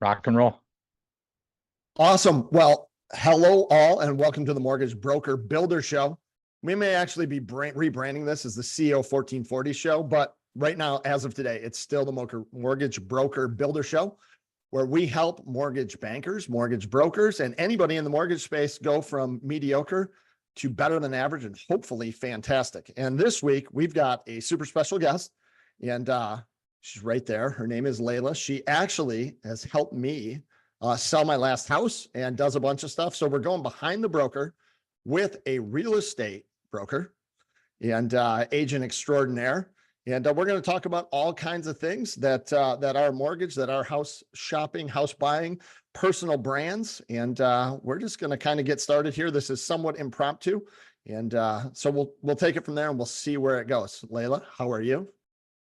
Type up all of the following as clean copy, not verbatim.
Rock and roll. Awesome. Well, hello all, and welcome to the Mortgage Broker Builder Show. We may actually be rebranding this as the CEO 1440 Show, but right now, as of today, it's still the Mortgage Broker Builder Show, where we help mortgage bankers, mortgage brokers, and anybody in the mortgage space go from mediocre to better than average and hopefully fantastic. And this week, we've got a super special guest, and she's right there. Her name is Layla. She actually has helped me sell my last house and does a bunch of stuff. So we're going behind the broker with a real estate broker and agent extraordinaire. And we're going to talk about all kinds of things that are mortgage, that are house shopping, house buying, personal brands. And we're just going to kind of get started here. This is somewhat impromptu. And so we'll take it from there and we'll see where it goes. Layla, how are you?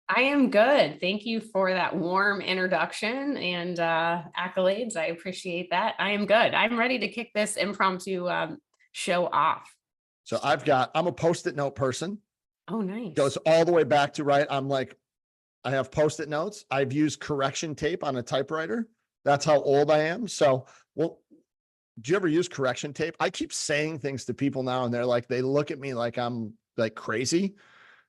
I am good. Thank you for that warm introduction and accolades. I appreciate that. I am good. I'm ready to kick this impromptu show off. So I'm a Post-it note person. Oh, nice. Goes all the way back to I have Post-it notes. I've used correction tape on a typewriter. That's how old I am. So, well, do you ever use correction tape? I keep saying things to people now and they look at me like I'm like crazy.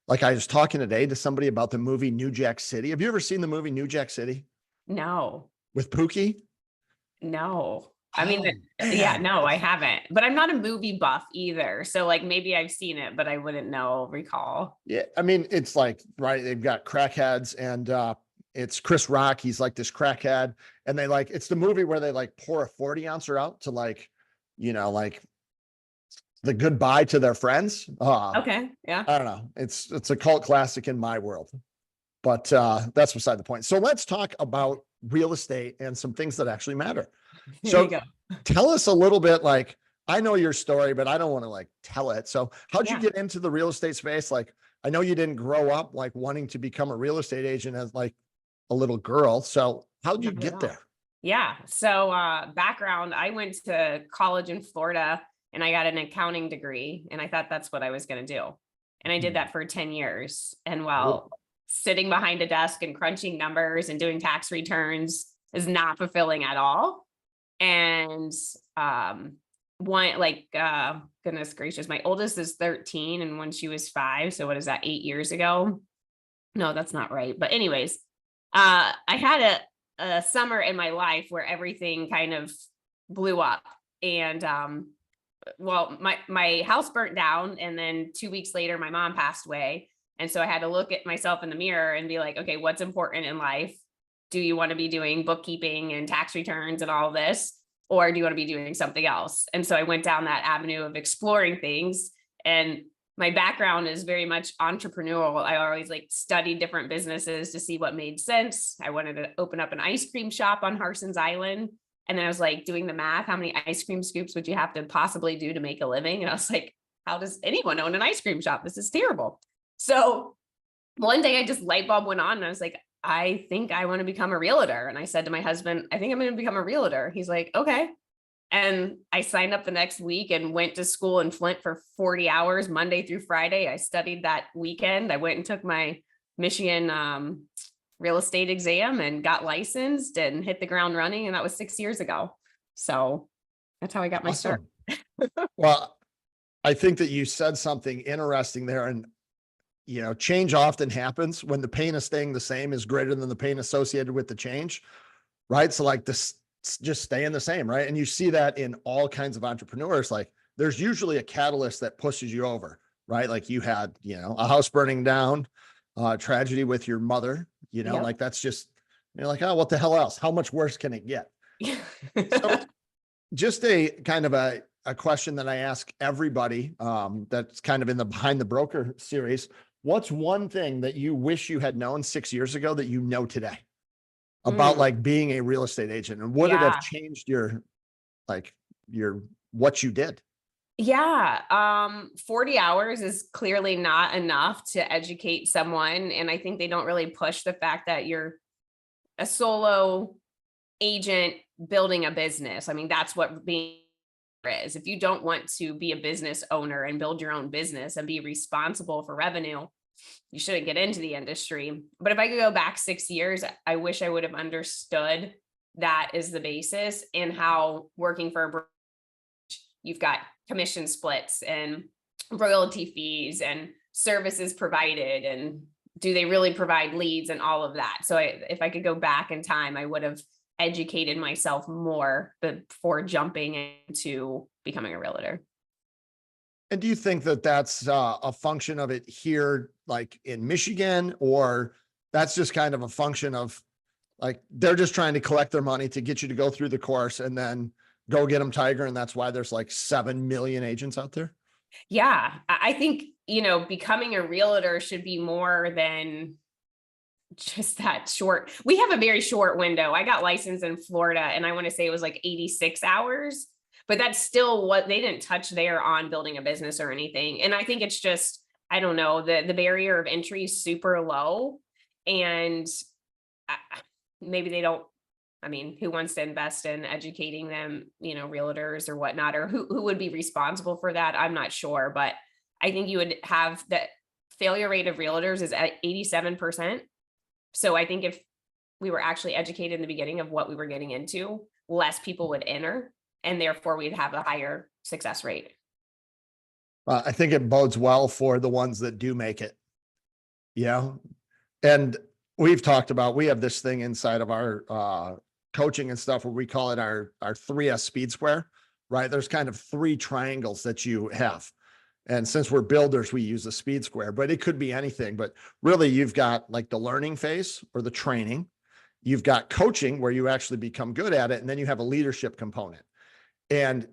Like I was talking today to somebody about the movie New Jack City. Have you ever seen the movie New Jack City? No. With Pookie? No. I mean, no, I haven't, but I'm not a movie buff either. So like maybe I've seen it, but I wouldn't recall. Yeah. I mean, it's like, right. They've got crackheads and it's Chris Rock. He's like this crackhead and it's the movie where they pour a 40 ouncer out to the goodbye to their friends. Okay. Yeah. I don't know. It's a cult classic in my world, but that's beside the point. So let's talk about real estate and some things that actually matter. So tell us a little bit, I know your story, but I don't want to tell it. So how'd you get into the real estate space? I know you didn't grow up wanting to become a real estate agent as a little girl. So how'd you get there? Yeah. So background, I went to college in Florida and I got an accounting degree and I thought that's what I was going to do. And I did that for 10 years. And while sitting behind a desk and crunching numbers and doing tax returns is not fulfilling at all. And goodness gracious, my oldest is 13 and when she was 5. So what is that, 8 years ago? No, that's not right. But anyways, I had a summer in my life where everything kind of blew up and, my house burnt down and then 2 weeks later, my mom passed away. And so I had to look at myself in the mirror and be like, okay, what's important in life? Do you want to be doing bookkeeping and tax returns and all this? Or do you want to be doing something else? And so I went down that avenue of exploring things. And my background is very much entrepreneurial. I always studied different businesses to see what made sense. I wanted to open up an ice cream shop on Harson's Island. And then I was doing the math, how many ice cream scoops would you have to possibly do to make a living? And I was like, how does anyone own an ice cream shop? This is terrible. So one day I just light bulb went on and I was like, I think I want to become a realtor. And I said to my husband, I think I'm going to become a realtor. He's like, okay. And I signed up the next week and went to school in Flint for 40 hours, Monday through Friday. I studied that weekend. I went and took my Michigan real estate exam and got licensed and hit the ground running. And that was 6 years ago. So that's how I got my start. Well, I think that you said something interesting there. And change often happens when the pain of staying the same is greater than the pain associated with the change, right? So this just staying the same, right? And you see that in all kinds of entrepreneurs. There's usually a catalyst that pushes you over, right? You had, a house burning down, tragedy with your mother, that's just, oh, what the hell else? How much worse can it get? So just a kind of a question that I ask everybody that's kind of in the Behind the Broker series. What's one thing that you wish you had known 6 years ago that you know today about being a real estate agent, and would it have changed your what you did? Yeah. 40 hours is clearly not enough to educate someone. And I think they don't really push the fact that you're a solo agent building a business. I mean, that's what being is. If you don't want to be a business owner and build your own business and be responsible for revenue, you shouldn't get into the industry. But if I could go back 6 years, I wish I would have understood that is the basis, and how working for a brokerage, you've got commission splits and royalty fees and services provided, and do they really provide leads and all of that. So if I could go back in time, I would have educated myself more before jumping into becoming a realtor. And do you think that that's a function of it here, like in Michigan, or that's just kind of a function of like, they're just trying to collect their money to get you to go through the course and then go get them Tiger. And that's why there's like 7 million agents out there? Yeah, I think, becoming a realtor should be more than just that short. We have a very short window. I got licensed in Florida, and I want to say it was like 86 hours, but that's still what they didn't touch there on building a business or anything. And I think it's just, I don't know, the barrier of entry is super low, and maybe they don't. I mean, who wants to invest in educating them, realtors or whatnot, or who would be responsible for that? I'm not sure, but I think you would have that failure rate of realtors is at 87%. So I think if we were actually educated in the beginning of what we were getting into, less people would enter, and therefore we'd have a higher success rate. I think it bodes well for the ones that do make it. Yeah. And we've talked about, we have this thing inside of our coaching and stuff where we call it our 3S speed square, right? There's kind of 3 triangles that you have. And since we're builders, we use a speed square, but it could be anything. But really, you've got like the learning phase or the training. You've got coaching where you actually become good at it. And then you have a leadership component. And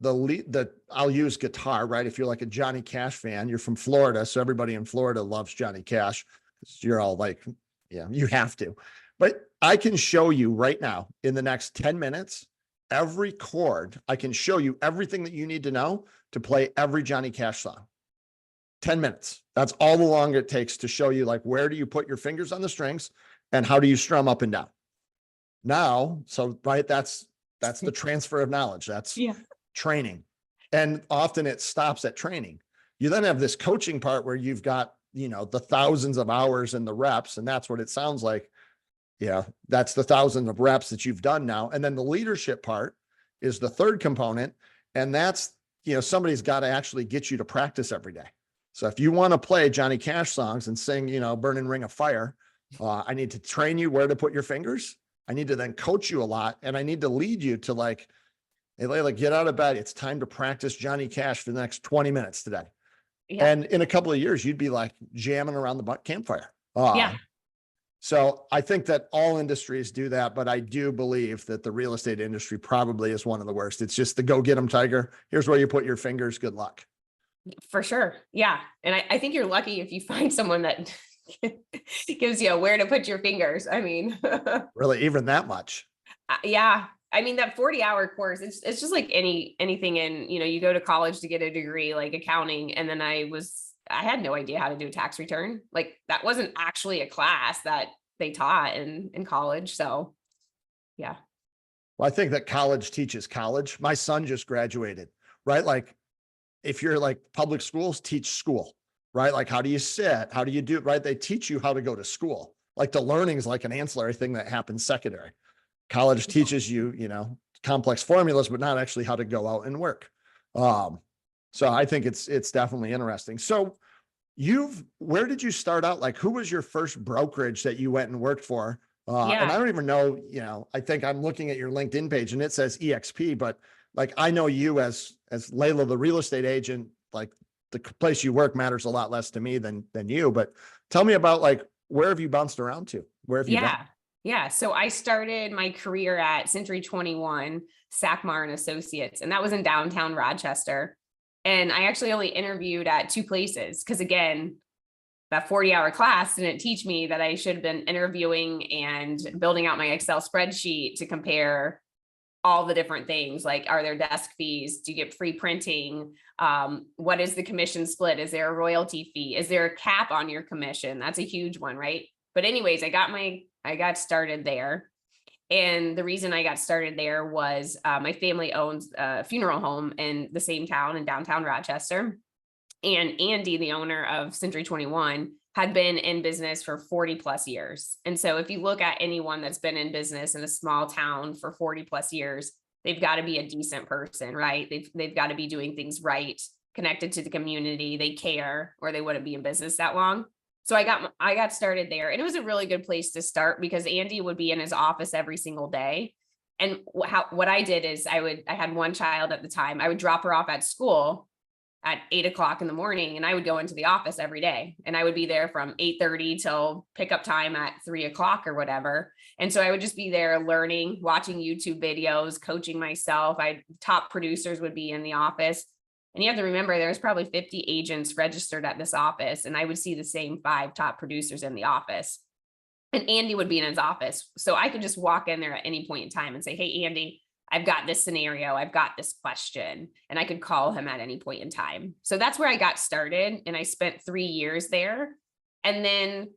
I'll use guitar, right? If you're like a Johnny Cash fan, you're from Florida. So everybody in Florida loves Johnny Cash. You're all like, yeah, you have to. But I can show you right now in the next 10 minutes, every chord. I can show you everything that you need to know to play every Johnny Cash song. 10 minutes. That's all the longer it takes to show you, like, where do you put your fingers on the strings and how do you strum up and down? Now, so right, that's the transfer of knowledge. That's training. And often it stops at training. You then have this coaching part where you've got, the thousands of hours and the reps, and that's what it sounds like. Yeah, that's the thousands of reps that you've done now. And then the leadership part is the third component. And that's, somebody's got to actually get you to practice every day. So if you want to play Johnny Cash songs and sing, Burning Ring of Fire, I need to train you where to put your fingers. I need to then coach you a lot. And I need to lead you to like, hey, Layla, get out of bed. It's time to practice Johnny Cash for the next 20 minutes today. Yeah. And in a couple of years, you'd be like jamming around the campfire. So I think that all industries do that, but I do believe that the real estate industry probably is one of the worst. It's just the go get 'em Tiger. Here's where you put your fingers. Good luck. For sure. Yeah. And I think you're lucky if you find someone that gives you where to put your fingers. I mean, really, even that much. Yeah. I mean, that 40-hour course, it's just like anything in, you go to college to get a degree, like accounting. And then I had no idea how to do a tax return. Like that wasn't actually a class that they taught in college. So yeah. Well, I think that college teaches college. My son just graduated, right? Like if you're like public schools teach school, right? Like how do you sit? How do you do it? Right? They teach you how to go to school. Like the learning is like an ancillary thing that happens secondary. College teaches you, complex formulas, but not actually how to go out and work. So I think it's definitely interesting. So where did you start out? Like, who was your first brokerage that you went and worked for? And I don't even know, I think I'm looking at your LinkedIn page and it says EXP, but like, I know you as Layla, the real estate agent, like the place you work matters a lot less to me than you, but tell me about like, where have you bounced around to? Where have you been? Yeah. So I started my career at Century 21, Sackmar and Associates, and that was in downtown Rochester. And I actually only interviewed at 2 places because, again, that 40-hour class didn't teach me that I should have been interviewing and building out my Excel spreadsheet to compare all the different things. Like, are there desk fees? Do you get free printing? What is the commission split? Is there a royalty fee? Is there a cap on your commission? That's a huge one, right? But anyways, I got started there. And the reason I got started there was my family owns a funeral home in the same town in downtown Rochester. And Andy, the owner of Century 21, had been in business for 40 plus years. And so if you look at anyone that's been in business in a small town for 40 plus years, they've got to be a decent person, right? They've got to be doing things right, connected to the community, they care, or they wouldn't be in business that long. So I got started there, and it was a really good place to start because Andy would be in his office every single day. And what I did is I had one child at the time. I would drop her off at school at 8 o'clock in the morning, and I would go into the office every day, and I would be there from 8:30 till pickup time at 3 o'clock or whatever. And so I would just be there learning, watching YouTube videos, coaching myself. Top producers would be in the office. And you have to remember, there's probably 50 agents registered at this office, and I would see the same 5 top producers in the office. And Andy would be in his office. So I could just walk in there at any point in time and say, hey, Andy, I've got this scenario, I've got this question, and I could call him at any point in time. So that's where I got started. And I spent 3 years there. And then,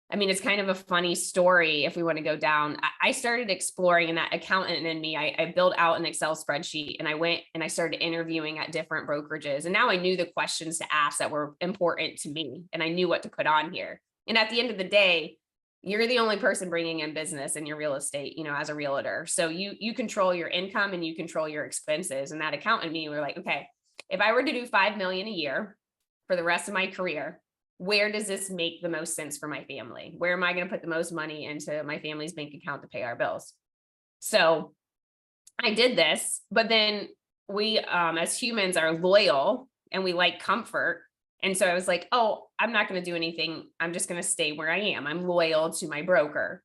I mean, it's kind of a funny story if we want to go down. I started exploring, and that accountant in me, I built out an Excel spreadsheet, and I went and I started interviewing at different brokerages. And now I knew the questions to ask that were important to me, and I knew what to put on here. And at the end of the day, you're the only person bringing in business in your real estate, as a realtor. So you control your income and you control your expenses. And that accountant and me were like, okay, if I were to do 5 million a year for the rest of my career, where does this make the most sense for my family? Where am I going to put the most money into my family's bank account to pay our bills? So I did this, but then we, as humans, are loyal and we like comfort. And so I was like, oh, I'm not going to do anything. I'm just going to stay where I am. I'm loyal to my broker.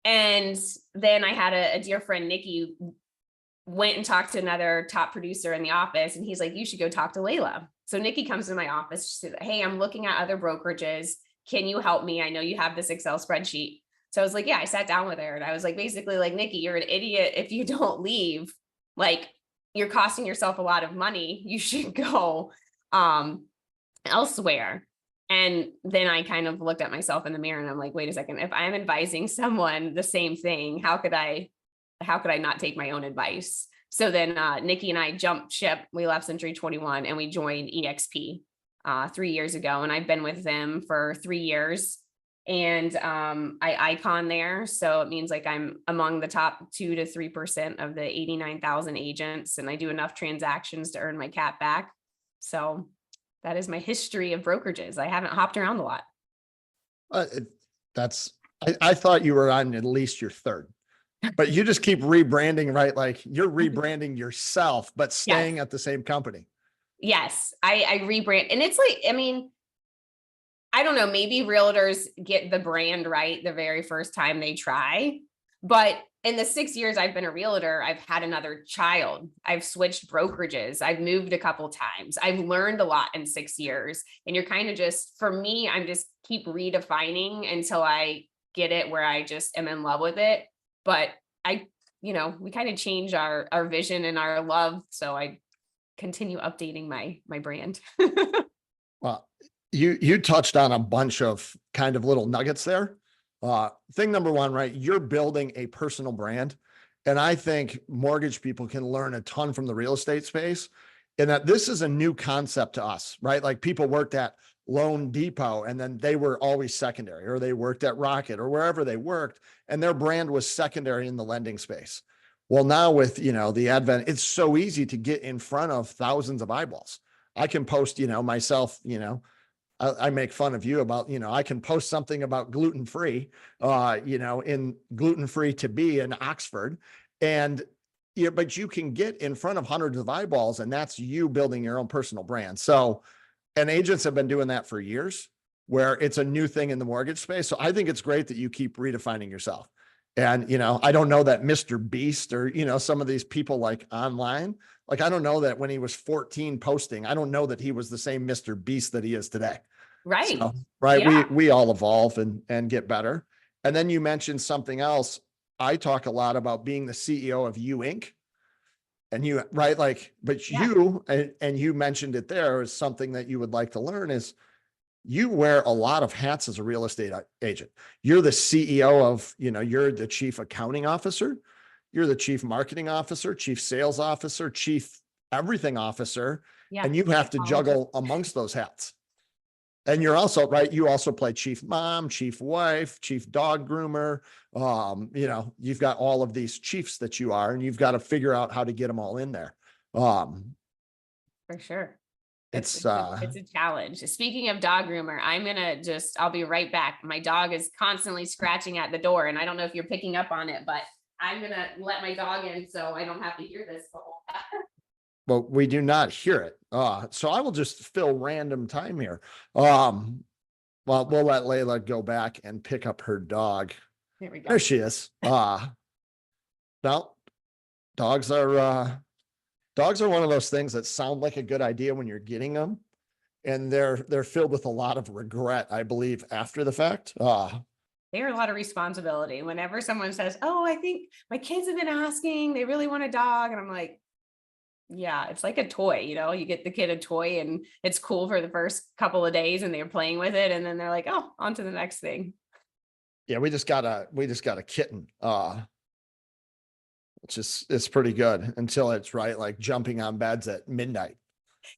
And then I had a dear friend, Nikki, went and talked to another top producer in the office. And he's like, you should go talk to Layla. So Nikki comes to my office. She said, hey, I'm looking at other brokerages. Can you help me? I know you have this Excel spreadsheet. So I was like, yeah, I sat down with her and I was like, basically like, Nikki, you're an idiot if you don't leave. Like, you're costing yourself a lot of money. You should go elsewhere. And then I kind of looked at myself in the mirror and I'm like, wait a second, if I'm advising someone the same thing, how could I not take my own advice? So then Nikki and I jumped ship. We left Century 21 and we joined EXP 3 years ago. And I've been with them for 3 years. And I icon there. So it means like I'm among the top 2 to 3% of the 89,000 agents. And I do enough transactions to earn my cap back. So that is my history of brokerages. I haven't hopped around a lot. I thought you were on at least your third, but you just keep rebranding, right? Like you're rebranding yourself, but staying at the same company. Yes, I rebrand. And it's like, I mean, I don't know, maybe realtors get the brand right the very first time they try, but in the 6 years I've been a realtor, I've had another child. I've switched brokerages. I've moved a couple times. I've learned a lot in 6 years. And you're kind of just, for me, I'm just keep redefining until I get it where I just am in love with it. But we kind of change our vision and our love. So I continue updating my brand. Well, you touched on a bunch of kind of little nuggets there. Thing number one, right? You're building a personal brand. And I think mortgage people can learn a ton from the real estate space in that this is a new concept to us, right? Like people worked at Loan Depot and then they were always secondary, or they worked at Rocket or wherever they worked and their brand was secondary in the lending space. Well, now with, the advent, it's so easy to get in front of thousands of eyeballs. I can post, myself, I make fun of you about, I can post something about gluten-free, in gluten-free to be in Oxford. And, but you can get in front of hundreds of eyeballs and that's you building your own personal brand. So, and agents have been doing that for years where it's a new thing in the mortgage space. So I think it's great that you keep redefining yourself. And, I don't know that Mr. Beast or, some of these people like online, like, I don't know that when he was 14 posting, I don't know that he was the same Mr. Beast that he is today. Right. So, right. Yeah. We all evolve and get better. And then you mentioned something else. I talk a lot about being the CEO of You Inc. And you, right? Like, but you, and you mentioned it there is something that you would like to learn is you wear a lot of hats as a real estate agent. You're the CEO of, you're the chief accounting officer. You're the chief marketing officer, chief sales officer, chief everything officer. Yeah. And you have to juggle amongst those hats. And you're also, right, you also play chief mom, chief wife, chief dog groomer. You've got all of these chiefs that you are, and you've got to figure out how to get them all in there. Um, For sure. It's it's, it's a, it's a challenge. Speaking of dog groomer, I'll be right back. My dog is constantly scratching at the door, and I don't know if you're picking up on it, but I'm gonna let my dog in so I don't have to hear this the whole time. but we do not hear it. So I will just fill random time here. Well, we'll let Layla go back and pick up her dog. There we go. There she is. Now dogs are one of those things that sound like a good idea when you're getting them. And they're filled with a lot of regret, I believe, after the fact. They're a lot of responsibility. Whenever someone says, "Oh, I think my kids have been asking, they really want a dog," and I'm like, yeah, it's like a toy, you get the kid a toy and it's cool for the first couple of days and they're playing with it. And then they're like, oh, on to the next thing. Yeah, we just got a kitten. It's pretty good until it's right, like jumping on beds at midnight.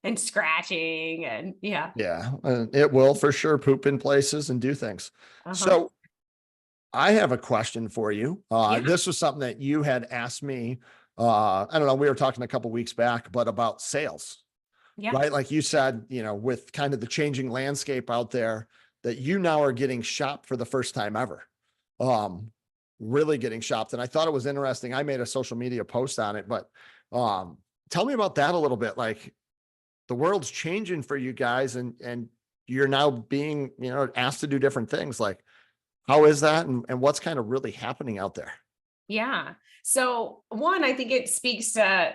And scratching and yeah. Yeah, and it will for sure poop in places and do things. Uh-huh. So I have a question for you. Yeah. This was something that you had asked me. I don't know, we were talking a couple weeks back, but about sales, Yeah. right? Like you said, with kind of the changing landscape out there, that you now are getting shopped for the first time ever. Really getting shopped. And I thought it was interesting. I made a social media post on it, but tell me about that a little bit. Like the world's changing for you guys and you're now being, asked to do different things. Like, how is that? And what's kind of really happening out there? Yeah. So one, I think it speaks to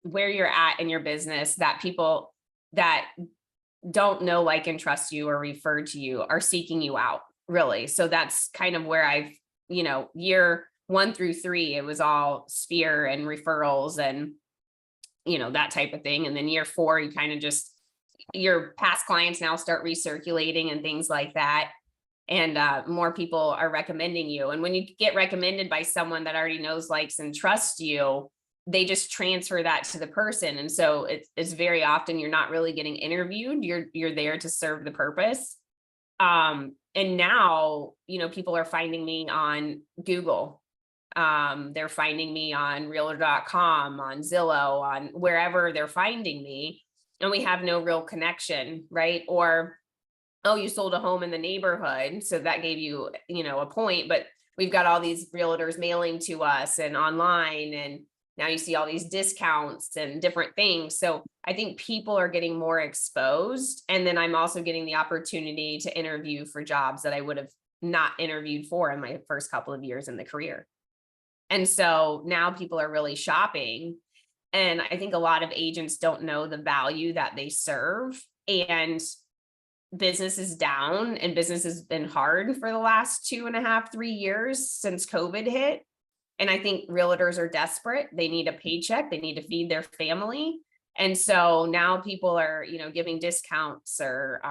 where you're at in your business, that people that don't know, like, and trust you or refer to you are seeking you out, really. So that's kind of where year 1 through 3, it was all sphere and referrals and, that type of thing. And then year 4, you kind of just, your past clients now start recirculating and things like that. And more people are recommending you. And when you get recommended by someone that already knows, likes, and trusts you, they just transfer that to the person. And so it's very often you're not really getting interviewed. You're there to serve the purpose. And now, people are finding me on Google. They're finding me on Realtor.com, on Zillow, on wherever they're finding me. And we have no real connection, right? Or, oh, you sold a home in the neighborhood, so that gave you, a point, but we've got all these realtors mailing to us and online, and now you see all these discounts and different things. So I think people are getting more exposed. And then I'm also getting the opportunity to interview for jobs that I would have not interviewed for in my first couple of years in the career. And so now people are really shopping. And I think a lot of agents don't know the value that they serve. And business is down, and business has been hard for the last 2.5, 3 years since COVID hit. And I think realtors are desperate. They need a paycheck. They need to feed their family. And so now people are, giving discounts or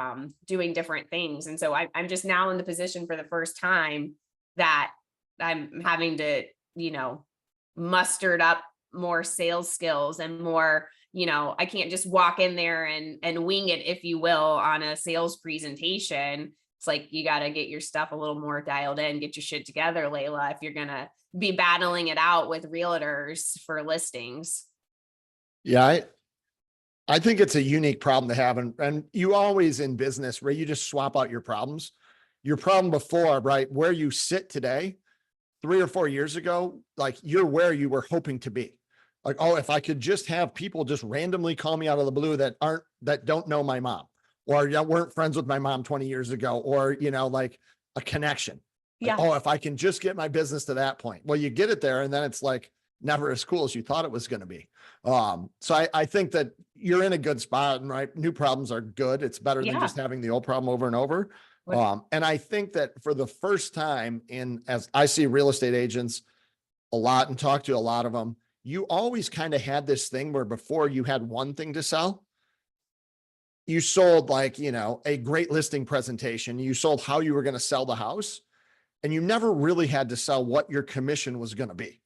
doing different things. And so I'm just now in the position for the first time that I'm having to, mustered up more sales skills and more, I can't just walk in there and wing it, if you will, on a sales presentation. It's like, you got to get your stuff a little more dialed in, get your shit together, Layla, if you're going to be battling it out with realtors for listings. Yeah, I think it's a unique problem to have. And you always in business where you just swap out your problems. Your problem before, right, where you sit today, 3 or 4 years ago, like you're where you were hoping to be. Like, oh, if I could just have people just randomly call me out of the blue that don't know my mom, or weren't friends with my mom 20 years ago, or, like a connection. Like, Yeah. oh, if I can just get my business to that point. Well, you get it there and then it's like never as cool as you thought it was going to be. So I think that you're in a good spot, and right, new problems are good. It's better than just having the old problem over and over. And I think that for the first time as I see real estate agents a lot and talk to a lot of them, you always kind of had this thing where before you had one thing to sell, you sold like, a great listing presentation, you sold how you were going to sell the house, and you never really had to sell what your commission was going to be.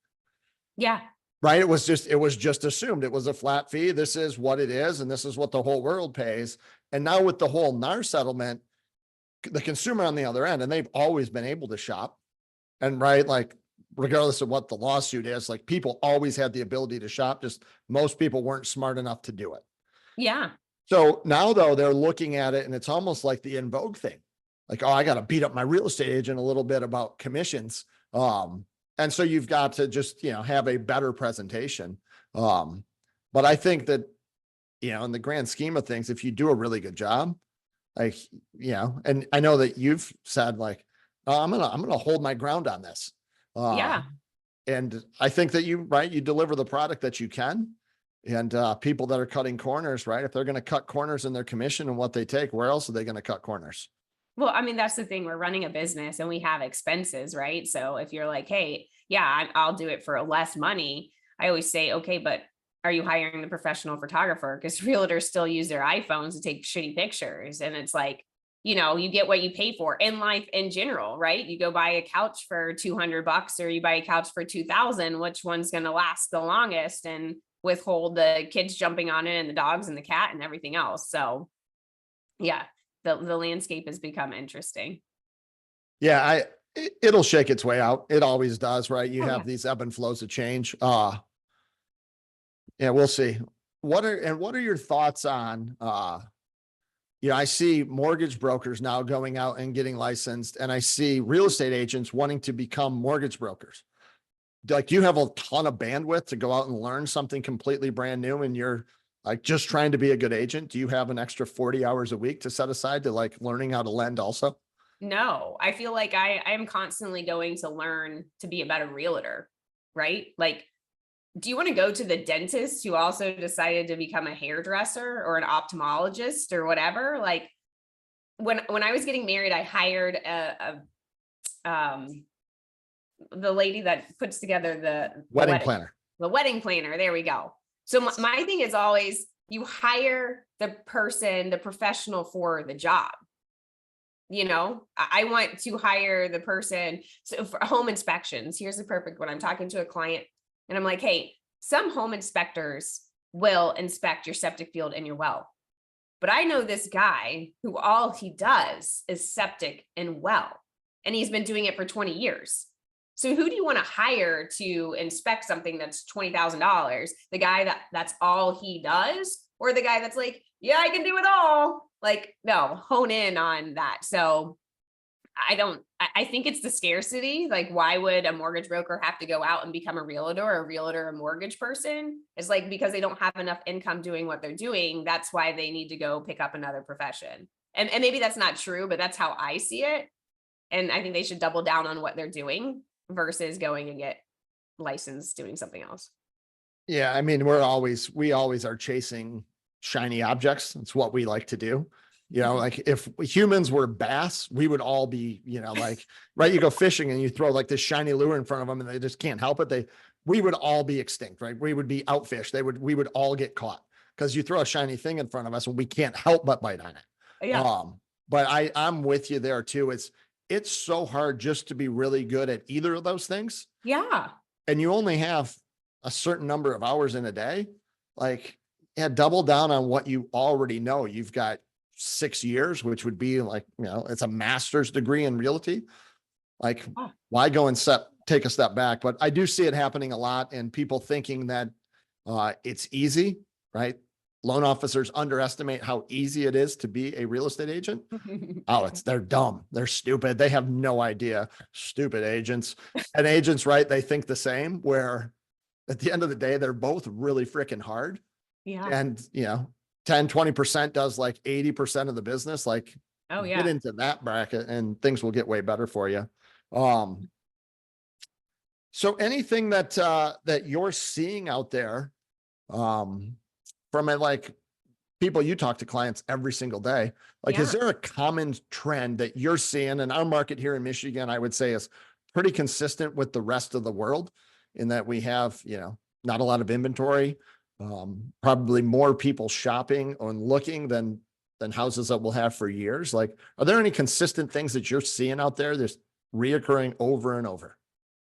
Yeah. Right. It was just assumed it was a flat fee. This is what it is. And this is what the whole world pays. And now with the whole NAR settlement, the consumer on the other end, and they've always been able to shop. And right, like regardless of what the lawsuit is, like people always had the ability to shop, just most people weren't smart enough to do it. Yeah. So now though, they're looking at it and it's almost like the in vogue thing. Like, oh, I got to beat up my real estate agent a little bit about commissions. And so you've got to just, have a better presentation. But I think that, in the grand scheme of things, if you do a really good job, like, and I know that you've said like, oh, I'm going to hold my ground on this. Yeah. And I think that you deliver the product that you can. And people that are cutting corners, right? If they're going to cut corners in their commission and what they take, where else are they going to cut corners? Well, I mean, that's the thing. We're running a business and we have expenses, right? So if you're like, hey, yeah, I'll do it for less money. I always say, okay, but are you hiring the professional photographer? Because realtors still use their iPhones to take shitty pictures. And it's like, you get what you pay for in life in general, right? You go buy a couch for $200 or you buy a couch for 2,000, which one's going to last the longest and withhold the kids jumping on it and the dogs and the cat and everything else. So yeah, the landscape has become interesting. Yeah, it'll shake its way out. It always does, right? You Oh, have yeah. these ebb and flows of change. Yeah, we'll see. What are your thoughts on I see mortgage brokers now going out and getting licensed, and I see real estate agents wanting to become mortgage brokers. Like, do you have a ton of bandwidth to go out and learn something completely brand new and you're like just trying to be a good agent? Do you have an extra 40 hours a week to set aside to like learning how to lend also? No, I feel like I am constantly going to learn to be a better realtor, right? Like, do you want to go to the dentist who also decided to become a hairdresser or an ophthalmologist or whatever? Like, when I was getting married, I hired the lady that puts together the Wedding planner. the wedding planner. There we go. So my thing is always you hire the person, the professional for the job. I want to hire the person. So for home inspections, here's the perfect one. I'm talking to a client and I'm like, hey, some home inspectors will inspect your septic field and your well. But I know this guy who all he does is septic and well, and he's been doing it for 20 years. So who do you want to hire to inspect something that's $20,000? The guy that's all he does, or the guy that's like, yeah, I can do it all. Like, no, hone in on that. So I think it's the scarcity. Like, why would a mortgage broker have to go out and become a realtor, a mortgage person? It's like, because they don't have enough income doing what they're doing. That's why they need to go pick up another profession. And maybe that's not true, but that's how I see it. And I think they should double down on what they're doing versus going and get licensed doing something else. Yeah, I mean, we always are chasing shiny objects. It's what we like to do. Like if humans were bass, we would all be, like, right. You go fishing and you throw like this shiny lure in front of them and they just can't help it. We would all be extinct, right? We would be outfished. We would all get caught because you throw a shiny thing in front of us and we can't help but bite on it. Yeah. But I'm with you there too. It's so hard just to be really good at either of those things. Yeah. And you only have a certain number of hours in a day. Like, yeah, double down on what you already know. You've got 6 years, which would be like, it's a master's degree in realty. Like, why go and take a step back? But I do see it happening a lot, and people thinking that it's easy, right? Loan officers underestimate how easy it is to be a real estate agent. They're dumb. They're stupid. They have no idea. Stupid agents. And agents, right? They think the same, where at the end of the day, they're both really freaking hard. Yeah. And, 10-20% does like 80% of the business. Like, oh yeah. get into that bracket and things will get way better for you. So anything that you're seeing out there, from like people you talk to, clients every single day, like, is there a common trend that you're seeing? And our market here in Michigan, I would say, is pretty consistent with the rest of the world in that we have, not a lot of inventory, probably more people shopping and looking than houses that we'll have for years. Like, are there any consistent things that you're seeing out there that's reoccurring over and over?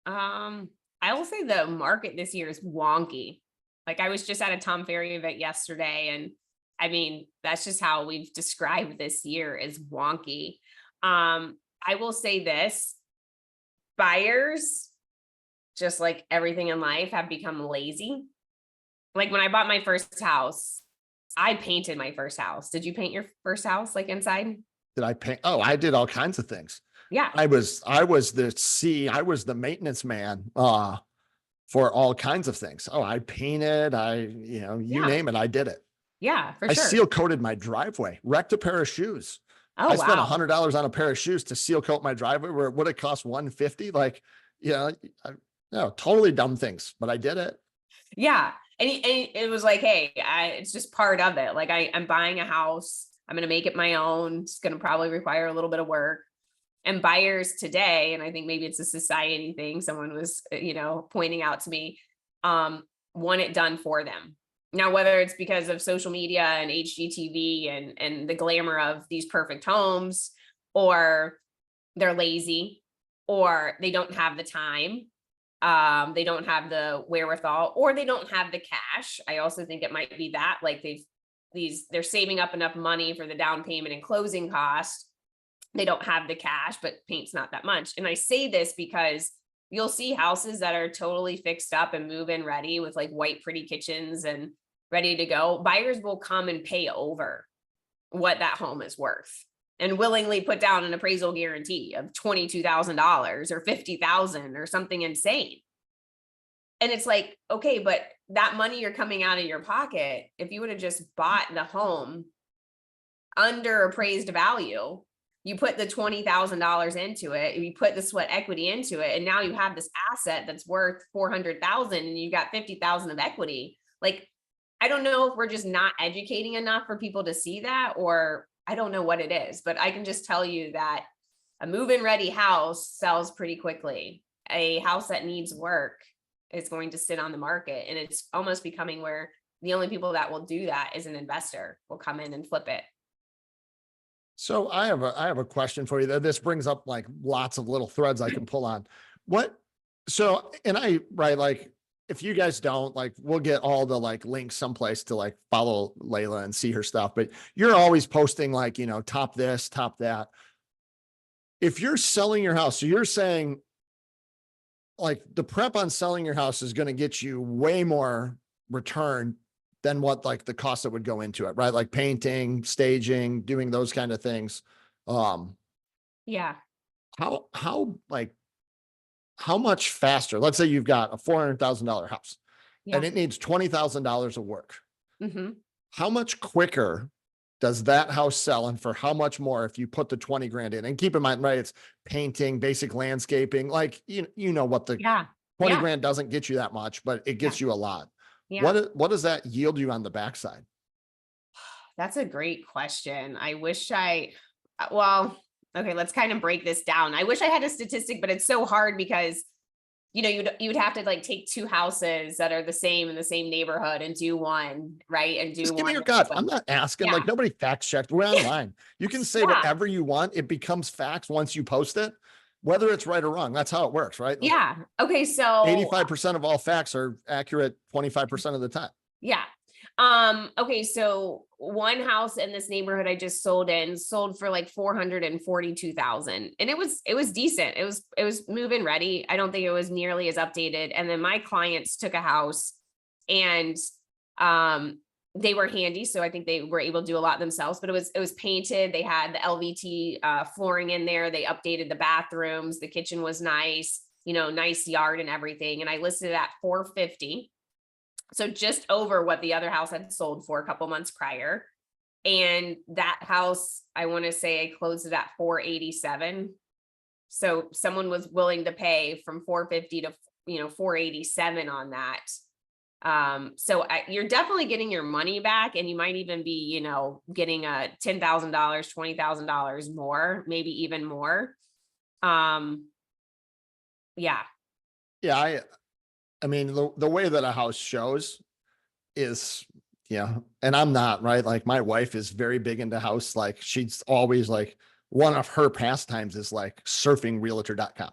I will say the market this year is wonky. Like, I was just at a Tom Ferry event yesterday, and I mean, that's just how we've described this year is wonky. I will say this, buyers, just like everything in life, have become lazy. Like when I bought my first house, I painted my first house. Did you paint your first house like inside? Did I paint? Oh, I did all kinds of things. Yeah. I was the maintenance man, for all kinds of things. Oh, I painted, you Yeah. name it, I did it. Yeah, for I sure. seal coated my driveway, wrecked a pair of shoes. Oh, I spent wow. $100 on a pair of shoes to seal coat my driveway where it would have cost 150. Like, totally dumb things, but I did it. Yeah. And it was like, hey, it's just part of it. Like I'm buying a house. I'm going to make it my own. It's going to probably require a little bit of work. And buyers today, and I think maybe it's a society thing, someone was, pointing out to me, want it done for them. Now, whether it's because of social media and HGTV and the glamour of these perfect homes, or they're lazy, or they don't have the time, they don't have the wherewithal, or they don't have the cash. I also think it might be that, like they're saving up enough money for the down payment and closing cost. They don't have the cash, but paint's not that much. And I say this because you'll see houses that are totally fixed up and move-in ready with like white pretty kitchens and ready to go. Buyers will come and pay over what that home is worth and willingly put down an appraisal guarantee of $22,000 or $50,000 or something insane. And it's like, okay, but that money you're coming out of your pocket, if you would have just bought the home under appraised value, you put the $20,000 into it, you put the sweat equity into it, and now you have this asset that's worth 400,000 and you got 50,000 of equity. Like, I don't know if we're just not educating enough for people to see that, or I don't know what it is, but I can just tell you that a move-in ready house sells pretty quickly. A house that needs work is going to sit on the market, and it's almost becoming where the only people that will do that is an investor will come in and flip it. So I have a question for you that this brings up like lots of little threads I can pull on. Like, if you guys don't, like, we'll get all the like links someplace to like follow Layla and see her stuff, but you're always posting like, top this, top that. If you're selling your house, so you're saying like the prep on selling your house is going to get you way more return than what like the cost that would go into it, right? Like painting, staging, doing those kind of things. Yeah. How much faster? Let's say you've got a $400,000 house Yeah. and it needs $20,000 of work. Mm-hmm. How much quicker does that house sell? And for how much more if you put the 20 grand in? And keep in mind, right, it's painting, basic landscaping, like, what the Yeah. 20 grand doesn't get you that much, but it gets you a lot. Yeah. What does that yield you on the backside? That's a great question. Okay, let's kind of break this down. I wish I had a statistic, but it's so hard because, you'd have to like take two houses that are the same in the same neighborhood and do one, right? And do Just give me one. your gut. I'm not asking, like, nobody fact checked. We're online. You can say whatever you want. It becomes facts once you post it, whether it's right or wrong. That's how it works, right? Yeah. Okay. So 85% of all facts are accurate 25% of the time. yeah. Okay. So one house in this neighborhood I just sold for like 442,000. And it was decent. It was move-in ready. I don't think it was nearly as updated. And then my clients took a house and, they were handy. So I think they were able to do a lot themselves, but it was painted. They had the LVT, flooring in there. They updated the bathrooms. The kitchen was nice, nice yard and everything. And I listed it at 450. So just over what the other house had sold for a couple months prior. And that house, I want to say I closed it at 487. So someone was willing to pay from 450 to, 487 on that. You're definitely getting your money back, and you might even be, getting a $10,000, $20,000 more, maybe even more. Yeah. Yeah. I mean, the way that a house shows is, and I'm not, right? Like my wife is very big into house. Like she's always like, one of her pastimes is like surfing realtor.com.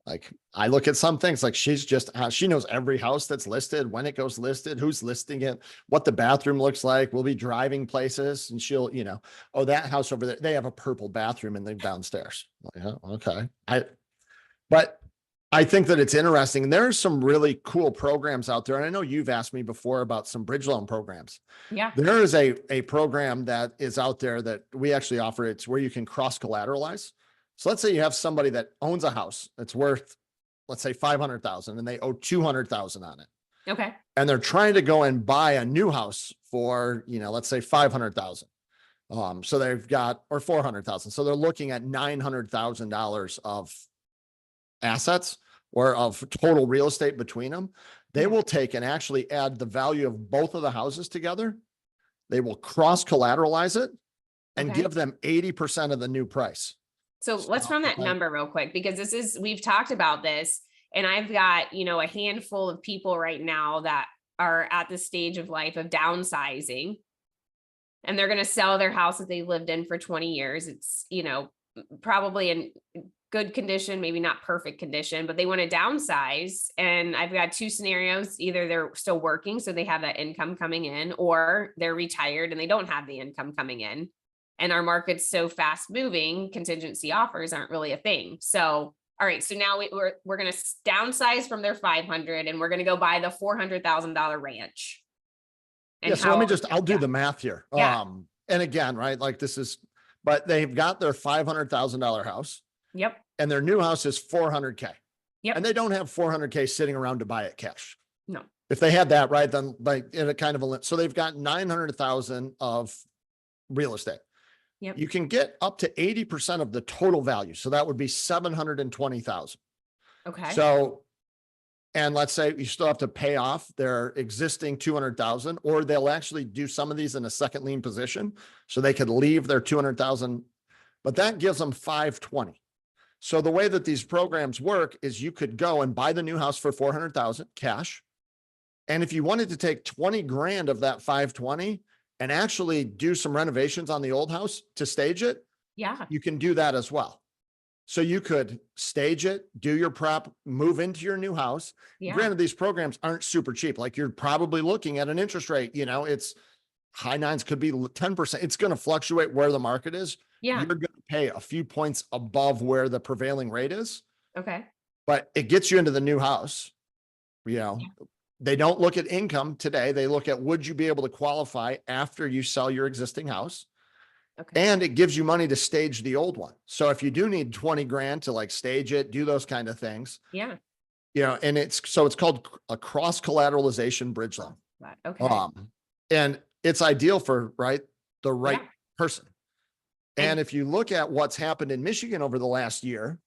Like I look at some things like she's just, she knows every house that's listed, when it goes listed, who's listing it, what the bathroom looks like. We'll be driving places and she'll, oh, that house over there, they have a purple bathroom in the downstairs. Like, oh, okay. But I think that it's interesting. And there are some really cool programs out there. And I know you've asked me before about some bridge loan programs. Yeah. There is a program that is out there that we actually offer. It's where you can cross collateralize. So let's say you have somebody that owns a house that's worth, let's say 500,000 and they owe 200,000 on it. Okay. And they're trying to go and buy a new house for, let's say 500,000. So they've got, or 400,000. So they're looking at $900,000 of assets or of total real estate between them. They will take and actually add the value of both of the houses together. They will cross collateralize it and Okay. give them 80% of the new price. So let's run that number real quick, because we've talked about this, and I've got, a handful of people right now that are at the stage of life of downsizing, and they're going to sell their house that they lived in for 20 years. It's, probably in good condition, maybe not perfect condition, but they want to downsize. And I've got two scenarios. Either they're still working, so they have that income coming in, or they're retired and they don't have the income coming in. And our market's so fast moving, contingency offers aren't really a thing. So, all right. So now we're going to downsize from their 500 and we're going to go buy the $400,000 ranch. And yeah. So I'll do the math here. Yeah. And again, right, like but they've got their $500,000 house. Yep. And their new house is 400K. Yep. And they don't have 400K sitting around to buy it cash. No. If they had that, right, then like in a kind of so they've got 900,000 of real estate. Yep. You can get up to 80% of the total value. So that would be 720,000. Okay. So, and let's say you still have to pay off their existing 200,000, or they'll actually do some of these in a second lien position. So they could leave their 200,000, but that gives them 520. So the way that these programs work is you could go and buy the new house for 400,000 cash. And if you wanted to take 20 grand of that 520 and actually do some renovations on the old house to stage it, yeah, you can do that as well. So you could stage it, do your prep, move into your new house. Yeah. Granted, these programs aren't super cheap. Like you're probably looking at an interest rate, it's high nines, could be 10%. It's going to fluctuate where the market is. Yeah. You're going to pay a few points above where the prevailing rate is. Okay. But it gets you into the new house. They don't look at income today. They look at, would you be able to qualify after you sell your existing house? Okay. And it gives you money to stage the old one. So if you do need 20 grand to like stage it, do those kind of things. Yeah. And it's called a cross collateralization bridge loan. Okay. And it's ideal for, the right Yeah. person. And if you look at what's happened in Michigan over the last year,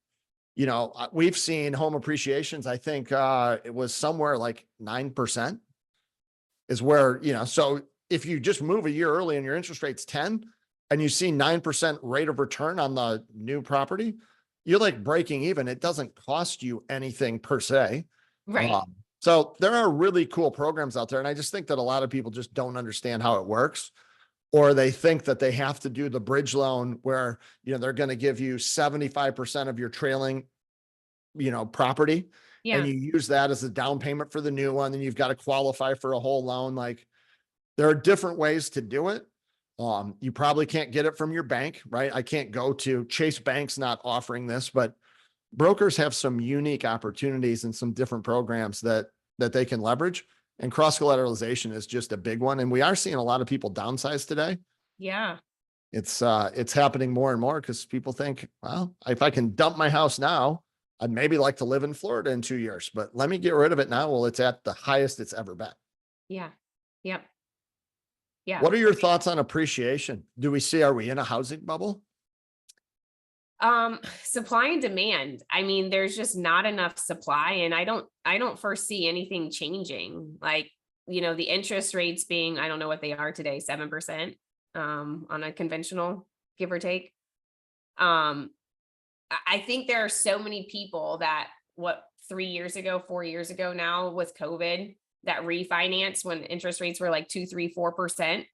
we've seen home appreciations. I think it was somewhere like 9% is where, so if you just move a year early and your interest rate's 10 and you see 9% rate of return on the new property, you're like breaking even. It doesn't cost you anything per se. Right. So there are really cool programs out there. And I just think that a lot of people just don't understand how it works. Or they think that they have to do the bridge loan where, they're going to give you 75% of your trailing, property. Yeah. And you use that as a down payment for the new one. Then you've got to qualify for a whole loan. Like there are different ways to do it. You probably can't get it from your bank, right? I can't go to Chase Bank's not offering this, but brokers have some unique opportunities and some different programs that they can leverage. And cross collateralization is just a big one. And we are seeing a lot of people downsize today. Yeah. It's happening more and more because people think, well, if I can dump my house now, I'd maybe like to live in Florida in 2 years, but let me get rid of it now. Well, it's at the highest it's ever been. Yeah. Yep. Yeah. What are your thoughts on appreciation? Are we in a housing bubble? Supply and demand. I mean, there's just not enough supply, and I don't foresee anything changing. Like, the interest rates being, I don't know what they are today, 7%, on a conventional, give or take. I think there are so many people that 3 years ago, 4 years ago now with COVID that refinanced when interest rates were like 2, 3, 4%,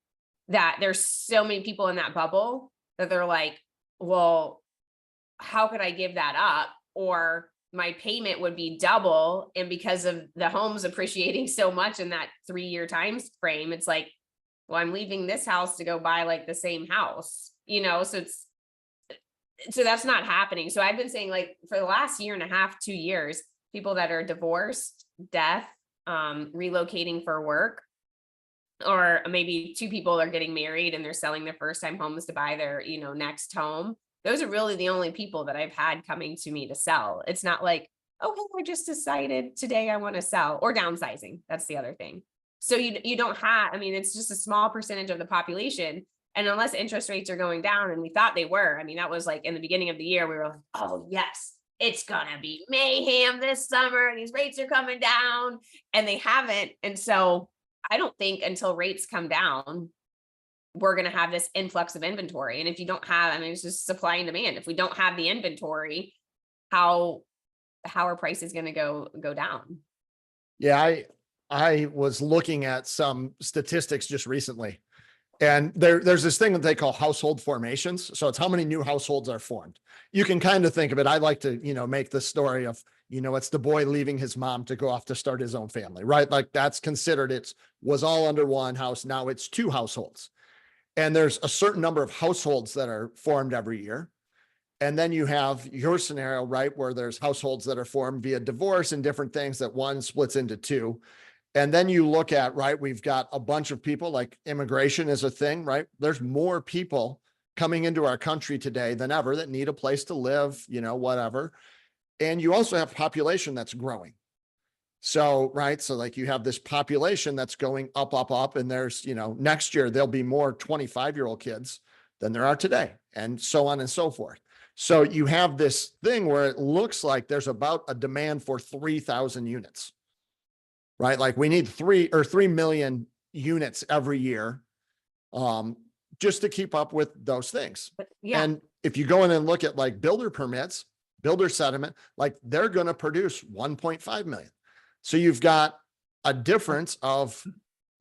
that there's so many people in that bubble that they're like, well, how could I give that up? Or my payment would be double. And because of the homes appreciating so much in that 3-year time frame, it's like, well, I'm leaving this house to go buy like the same house, so that's not happening. So I've been saying, like, for the last year and a half, 2 years, people that are divorced, death, relocating for work, or maybe 2 people are getting married and they're selling their first time homes to buy their, next home. Those are really the only people that I've had coming to me to sell. It's not like, oh, hey, I just decided today I want to sell, or downsizing. That's the other thing. So you don't have, I mean, it's just a small percentage of the population. And unless interest rates are going down, and we thought they were, I mean, that was like in the beginning of the year, we were like, oh yes, it's gonna be mayhem this summer. These rates are coming down, and they haven't. And so I don't think until rates come down, we're going to have this influx of inventory. And if you don't have, I mean, it's just supply and demand. If we don't have the inventory, how are prices going to go down? Yeah, I was looking at some statistics just recently, and there's this thing that they call household formations. So it's how many new households are formed. You can kind of think of it. I like to, make the story of, it's the boy leaving his mom to go off to start his own family, right? Like that's considered, was all under one house. Now it's 2 households. And there's a certain number of households that are formed every year. And then you have your scenario, right, where there's households that are formed via divorce and different things that one splits into 2. And then you look at, right, we've got a bunch of people, like immigration is a thing, right? There's more people coming into our country today than ever that need a place to live, whatever. And you also have population that's growing. So, right. So like you have this population that's going up, up, up. And there's, next year, there'll be more 25-year-old kids than there are today, and so on and so forth. So you have this thing where it looks like there's about a demand for 3,000 units, right? Like we need 3 million units every year, just to keep up with those things. Yeah. And if you go in and look at like builder permits, builder sentiment, like they're going to produce 1.5 million. So you've got a difference of,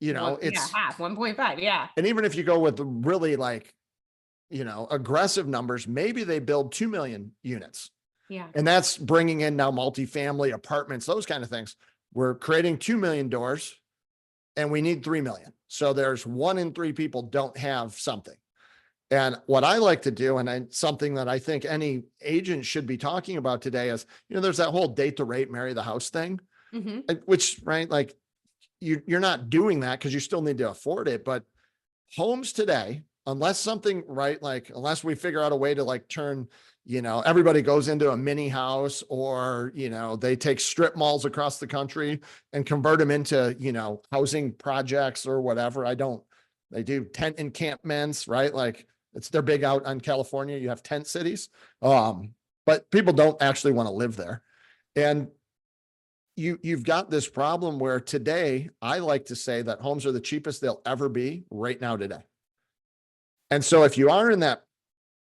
it's half 1.5. Yeah. And even if you go with the really like, aggressive numbers, maybe they build 2 million units. Yeah. And that's bringing in now multifamily apartments, those kind of things. We're creating 2 million doors and we need 3 million. So there's 1 in 3 people don't have something. And what I like to do, and something that I think any agent should be talking about today is, there's that whole date to rate, marry the house thing, which, right, like you're not doing that because you still need to afford it. But homes today, unless something, right, like unless we figure out a way to like turn, everybody goes into a mini house, or, they take strip malls across the country and convert them into, housing projects or whatever. They do tent encampments, right? Like they're big out on California. You have tent cities, but people don't actually want to live there. And you've got this problem where today, I like to say that homes are the cheapest they'll ever be right now today. And so if you are in that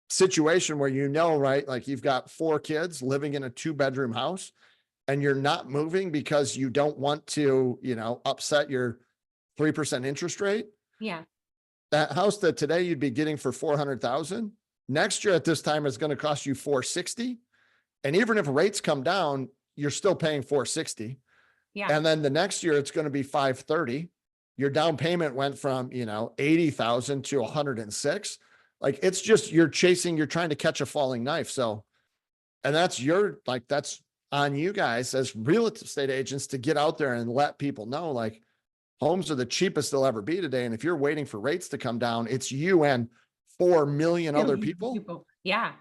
situation where, right, like you've got 4 kids living in a 2-bedroom house and you're not moving because you don't want to, upset your 3% interest rate. Yeah. That house that today you'd be getting for 400,000, next year at this time is going to cost you 460. And even if rates come down, you're still paying 460. Yeah. And then the next year it's going to be 530. Your down payment went from, 80,000 to 106. Like it's just, you're trying to catch a falling knife. So, and that's on you guys as real estate agents to get out there and let people know, like, homes are the cheapest they'll ever be today. And if you're waiting for rates to come down, it's you and 4 million other people. Yeah.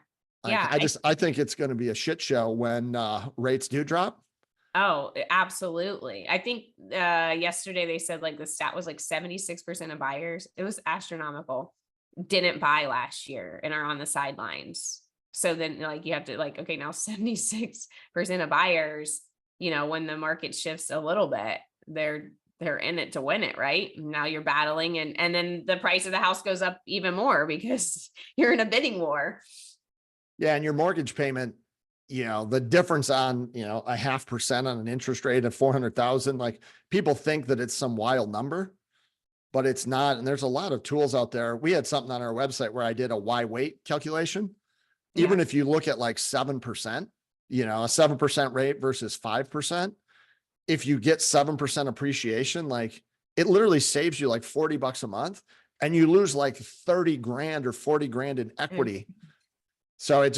Yeah. I think it's going to be a shit show when rates do drop. Oh, absolutely. I think yesterday they said like the stat was like 76% of buyers. It was astronomical. Didn't buy last year and are on the sidelines. So then like you have to like, okay, now 76% of buyers, when the market shifts a little bit, they're in it to win it, right? Now you're battling and then the price of the house goes up even more because you're in a bidding war. Yeah. And your mortgage payment, the difference on, 0.5% on an interest rate of 400,000, like people think that it's some wild number, but it's not. And there's a lot of tools out there. We had something on our website where I did a why wait calculation. Even if you look at like 7%, a 7% rate versus 5%, if you get 7% appreciation, like it literally saves you like $40 a month and you lose like 30 grand or 40 grand in equity. So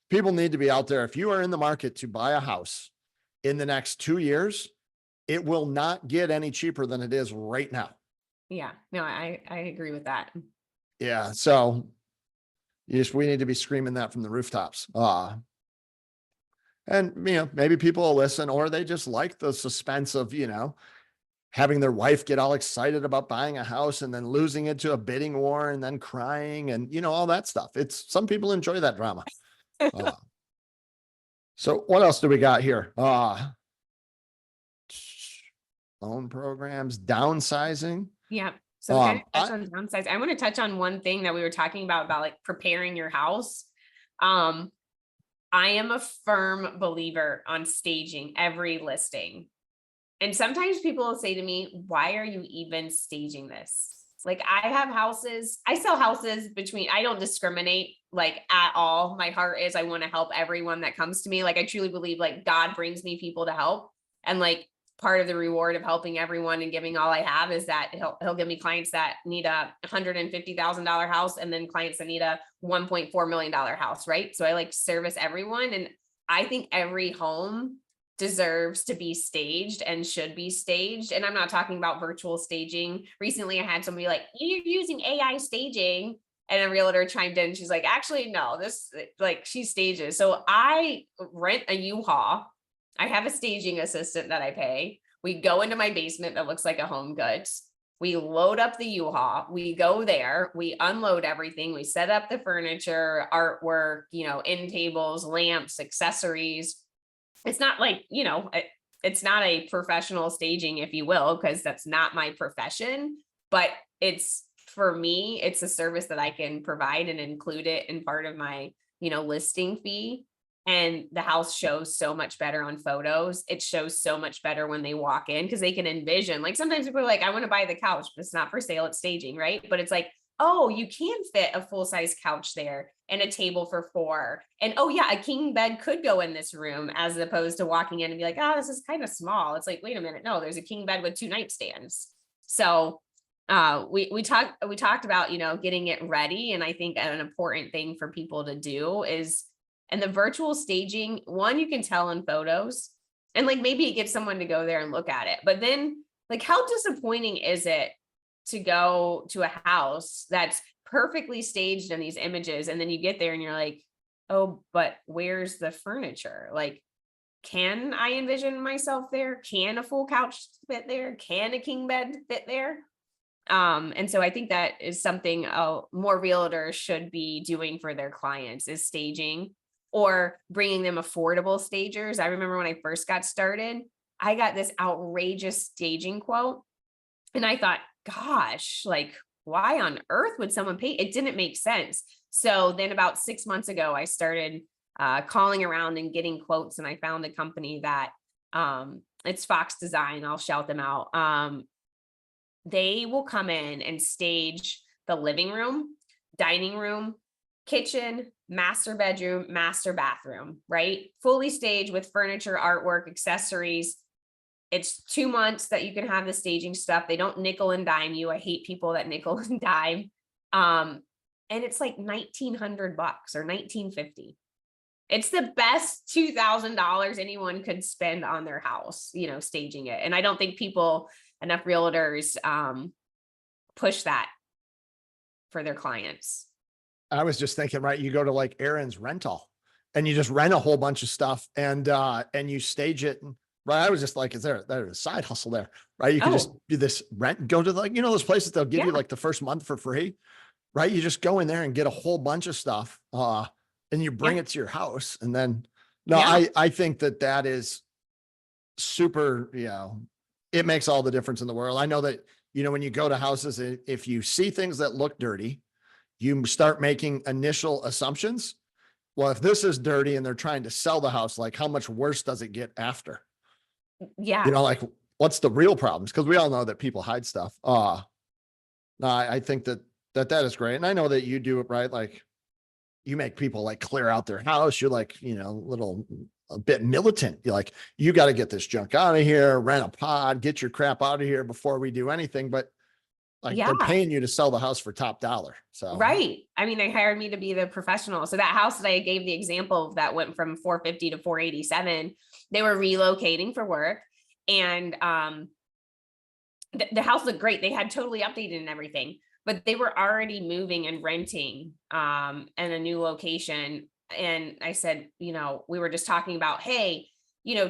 people need to be out there. If you are in the market to buy a house in the next 2 years, it will not get any cheaper than it is right now. Yeah, no, I agree with that. Yeah. So we need to be screaming that from the rooftops. And maybe people will listen, or they just like the suspense of, having their wife get all excited about buying a house and then losing it to a bidding war and then crying and, all that stuff. Some people enjoy that drama. So what else do we got here? Loan programs, downsizing. Yeah. So kind of touch on downsides. I want to touch on one thing that we were talking about like preparing your house. I am a firm believer on staging every listing. And sometimes people will say to me, why are you even staging this? Like I sell houses I don't discriminate like at all. My heart is I want to help everyone that comes to me. Like I truly believe like God brings me people to help. And like part of the reward of helping everyone and giving all I have is that he'll give me clients that need a $150,000 house and then clients that need a $1.4 million house. Right. So I like service everyone. And I think every home deserves to be staged and should be staged. And I'm not talking about virtual staging. Recently, I had somebody like, you're using AI staging. And a realtor chimed in. She's like, actually, no, this like she stages. So I rent a U-Haul. I have a staging assistant that I pay. We go into my basement that looks like a Home Goods. We load up the U-Haul. We go there. We unload everything. We set up the furniture, artwork, end tables, lamps, accessories. It's not like, it's not a professional staging, if you will, because that's not my profession, but for me, it's a service that I can provide and include it in part of my, listing fee. And the house shows so much better on photos. It shows so much better when they walk in because they can envision, like sometimes people are like, I want to buy the couch, but it's not for sale, it's staging, right? But it's like, oh, you can fit a full-size couch there and a table for 4. And oh yeah, a king bed could go in this room as opposed to walking in and be like, oh, this is kind of small. It's like, wait a minute. No, there's a king bed with 2 nightstands. So we talked about, getting it ready. And I think an important thing for people to do is, and the virtual staging, one, you can tell in photos and like, maybe it gets someone to go there and look at it, but then like, how disappointing is it to go to a house that's perfectly staged in these images. And then you get there and you're like, oh, but where's the furniture? Like, can I envision myself there? Can a full couch fit there? Can a king bed fit there? And so I think that is something more realtors should be doing for their clients is staging or bringing them affordable stagers. I remember when I first got started, I got this outrageous staging quote. And I thought, gosh, like, why on earth would someone pay? It didn't make sense. So then about 6 months ago, I started calling around and getting quotes. And I found a company that it's Fox Design. I'll shout them out. They will come in and stage the living room, dining room, kitchen, master bedroom, master bathroom, right? Fully staged with furniture, artwork, accessories. It's 2 months that you can have the staging stuff. They don't nickel and dime you. I hate people that nickel and dime. And it's like $1,900 or $1,950. It's the best $2,000 anyone could spend on their house, staging it. And I don't think enough realtors push that for their clients. I was just thinking, right, you go to like Aaron's rental and you just rent a whole bunch of stuff and you stage it. Right. I was just like, there's a side hustle there, right? You can just do this rent, go to like, those places they'll give you like the first month for free, right? You just go in there and get a whole bunch of stuff and you bring it to your house. And then, I think that is super, it makes all the difference in the world. I know that, when you go to houses, if you see things that look dirty, you start making initial assumptions. Well, if this is dirty and they're trying to sell the house, like how much worse does it get after? Yeah. Like what's the real problems? Because we all know that people hide stuff. No, I think that is great. And I know that you do it right. Like you make people like clear out their house. You're like, little a bit militant. You're like, you got to get this junk out of here, rent a pod, get your crap out of here before we do anything. But like they're Yeah. paying you to sell the house for top dollar. So Right. I mean, they hired me to be the professional. So that house that I gave the example of that went from 450 to 487. They were relocating for work. And the house looked great. They had totally updated and everything, but they were already moving and renting in a new location. And I said, we were just talking about, hey,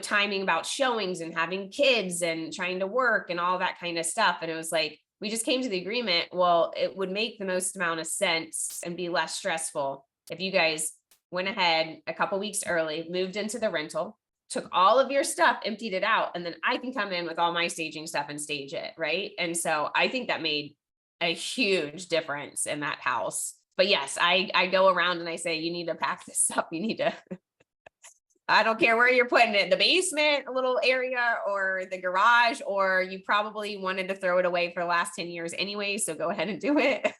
timing about showings and having kids and trying to work and all that kind of stuff. And it was like, we just came to the agreement. Well, it would make the most amount of sense and be less stressful if you guys went ahead a couple weeks early, moved into the rental, took all of your stuff, emptied it out, and then I can come in with all my staging stuff and stage it. Right. And so I think that made a huge difference in that house. But yes, I go around and I say, you need to pack this up. You need to, I don't care where you're putting it, the basement, a little area, or the garage, or you probably wanted to throw it away for the last 10 years anyway. So go ahead and do it.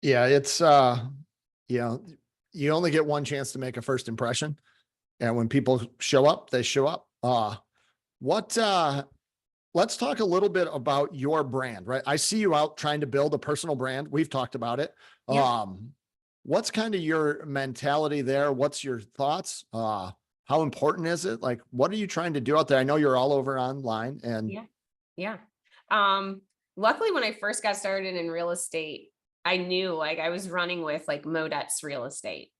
yeah, it's, you only get one chance to make a first impression. And when people show up, they show up. Let's talk a little bit about your brand, right? I see you out trying to build a personal brand. We've talked about it. Yeah. What's kind of your mentality there? What's your thoughts? How important is it? Like, what are you trying to do out there? I know you're all over online and Yeah. Yeah. Luckily when I first got started in real estate, I knew like I was running with like Modet's real estate.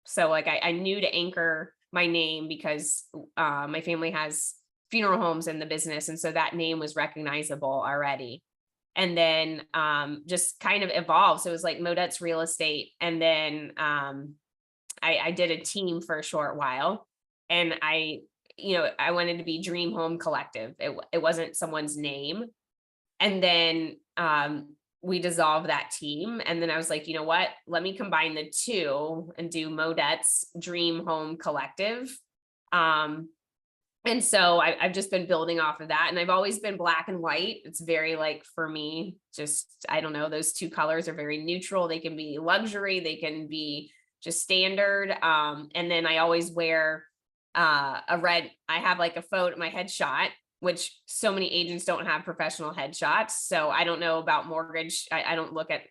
So like I knew to anchor my name because my family has funeral homes in the business. And so that name was recognizable already. And then just kind of evolved. So it was like Modet's real estate. And then I did a team for a short while. And I wanted to be Dream Home Collective. It wasn't someone's name. And then we dissolved that team. And then I was like, you know what? Let me combine the two and do Modet's Dream Home Collective. And so I've just been building off of that. And I've always been black and white. It's very like, for me, just, I don't know, those two colors are very neutral. They can be luxury. They can be just standard. And then I always wear a red, I have like a photo, my headshot, which so many agents don't have professional headshots. So I don't know about mortgage. I don't look at,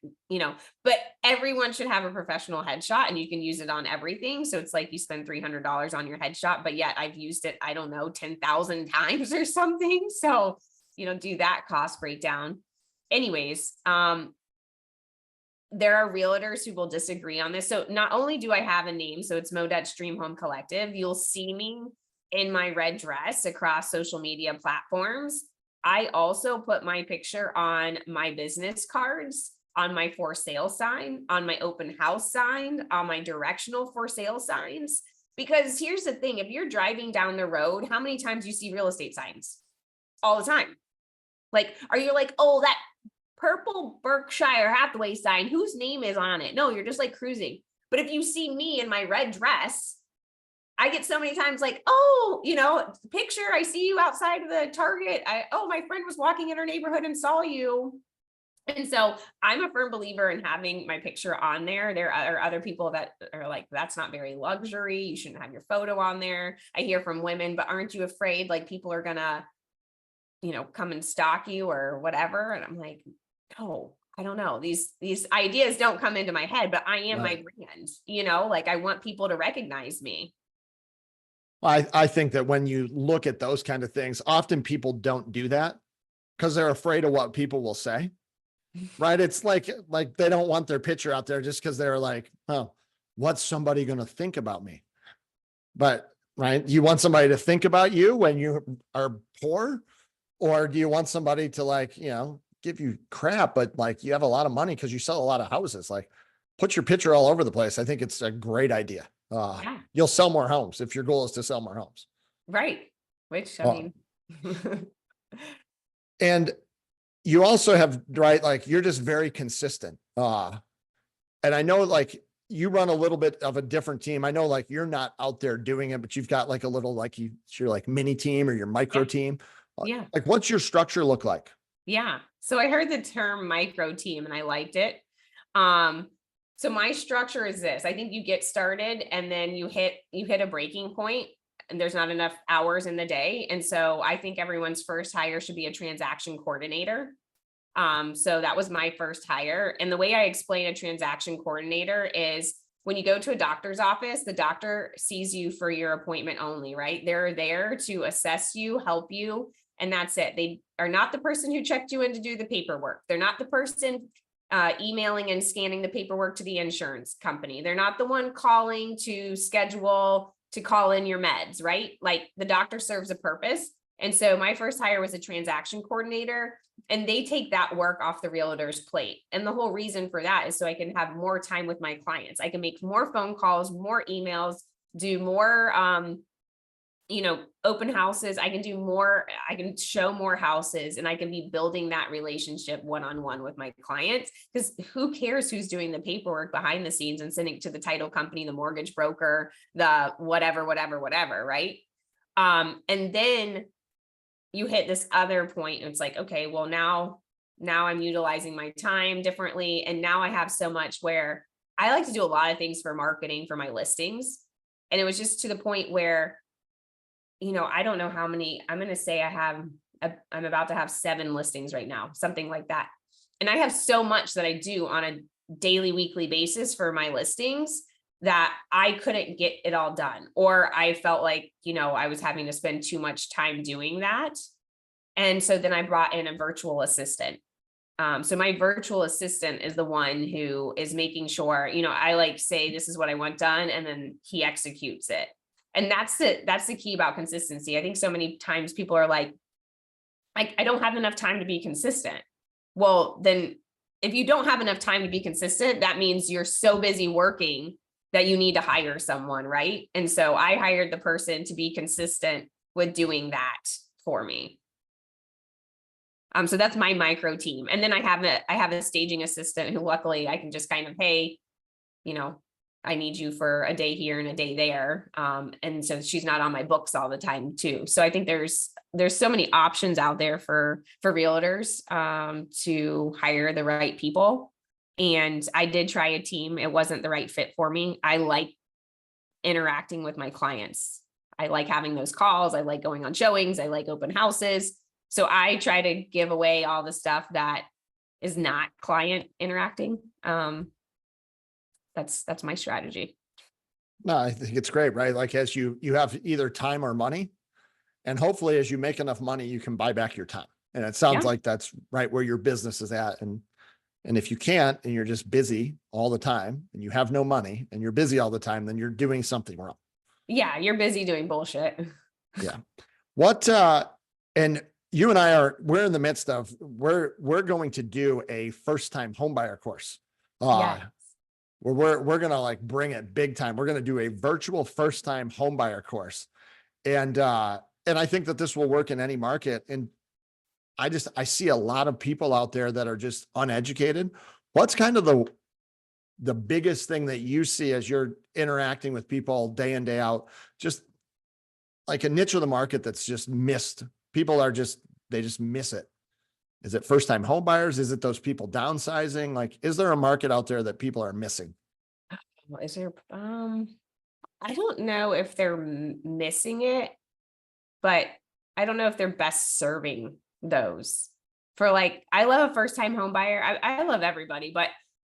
but everyone should have a professional headshot and you can use it on everything. So it's like you spend $300 on your headshot, but yet I've used it, I don't know, 10,000 times or something. So, do that cost breakdown. Anyways, there are realtors who will disagree on this. So not only do I have a name, so it's Modet's Dream Home Collective, you'll see me in my red dress across social media platforms. I also put my picture on my business cards, on my for sale sign, on my open house sign, on my directional for sale signs. Because here's the thing, if you're driving down the road, how many times you see real estate signs? All the time. Like, are you like, oh, that purple Berkshire Hathaway sign, whose name is on it? No, you're just like cruising. But if you see me in my red dress, I get so many times like, oh, picture, I see you outside of the Target. My friend was walking in her neighborhood and saw you. And so I'm a firm believer in having my picture on there. There are other people that are like, that's not very luxury. You shouldn't have your photo on there. I hear from women, but aren't you afraid like people are gonna, come and stalk you or whatever? And I'm like, no, I don't know. These ideas don't come into my head, but I am my brand, like I want people to recognize me. I think that when you look at those kind of things, often people don't do that because they're afraid of what people will say. Right. It's like they don't want their picture out there just because they're like, oh, what's somebody going to think about me? But right. You want somebody to think about you when you are poor, or do you want somebody to give you crap, but like you have a lot of money because you sell a lot of houses? Like put your picture all over the place. I think it's a great idea. Yeah. You'll sell more homes if your goal is to sell more homes. Right. Which I mean, and you also have, right, like you're just very consistent. And I know like you run a little bit of a different team. I know like you're not out there doing it, but you've got like a little, like your like mini team or your micro team. Yeah. Like what's your structure look like? Yeah. So I heard the term micro team and I liked it. So my structure is this. I think you get started and then you hit a breaking point and there's not enough hours in the day. And so I think everyone's first hire should be a transaction coordinator. So that was my first hire. And the way I explain a transaction coordinator is when you go to a doctor's office, the doctor sees you for your appointment only, right? They're there to assess you, help you, and that's it. They are not the person who checked you in to do the paperwork. They're not the person emailing and scanning the paperwork to the insurance company. They're not the one calling to schedule to call in your meds, right? Like the doctor serves a purpose. And so my first hire was a transaction coordinator, and they take that work off the realtor's plate. And the whole reason for that is so I can have more time with my clients. I can make more phone calls, more emails, do more open houses. I can do more, I can show more houses, and I can be building that relationship one-on-one with my clients, because who cares who's doing the paperwork behind the scenes and sending it to the title company, the mortgage broker, the whatever, right? And then you hit this other point and it's like, okay, well now I'm utilizing my time differently. And now I have so much where I like to do a lot of things for marketing for my listings. And it was just to the point where, I don't know how many, I'm going to say I'm about to have 7 listings right now, something like that. And I have so much that I do on a daily, weekly basis for my listings that I couldn't get it all done. Or I felt like, I was having to spend too much time doing that. And so then I brought in a virtual assistant. So my virtual assistant is the one who is making sure, I like say, this is what I want done, and then he executes it. And that's it. That's the key about consistency. I think so many times people are like, I don't have enough time to be consistent. Well, then if you don't have enough time to be consistent, that means you're so busy working that you need to hire someone, right? And so I hired the person to be consistent with doing that for me. So that's my micro team. And then I have a staging assistant who luckily I can just kind of, hey, I need you for a day here and a day there. And so she's not on my books all the time too. So I think there's so many options out there for realtors to hire the right people. And I did try a team. It wasn't the right fit for me. I like interacting with my clients. I like having those calls. I like going on showings. I like open houses. So I try to give away all the stuff that is not client interacting. That's my strategy. No, I think it's great, right? Like as you have either time or money, and hopefully as you make enough money, you can buy back your time. And it sounds like that's right where your business is at. And if you can't, and you're just busy all the time and you have no money and you're busy all the time, then you're doing something wrong. Yeah. You're busy doing bullshit. Yeah. And you and we're in the midst of, we're going to do a first time homebuyer course. Yeah. We're going to like bring it big time. We're going to do a virtual first time homebuyer course. And I think that this will work in any market. And I see a lot of people out there that are just uneducated. What's kind of the biggest thing that you see as you're interacting with people day in, day out, just like a niche of the market that's just missed? People they just miss it. Is it first time home buyers? Is it those people downsizing? Like, is there a market out there that people are missing? Is there, I don't know if they're missing it, but I don't know if they're best serving those. For like, I love a first time home buyer. I love everybody, but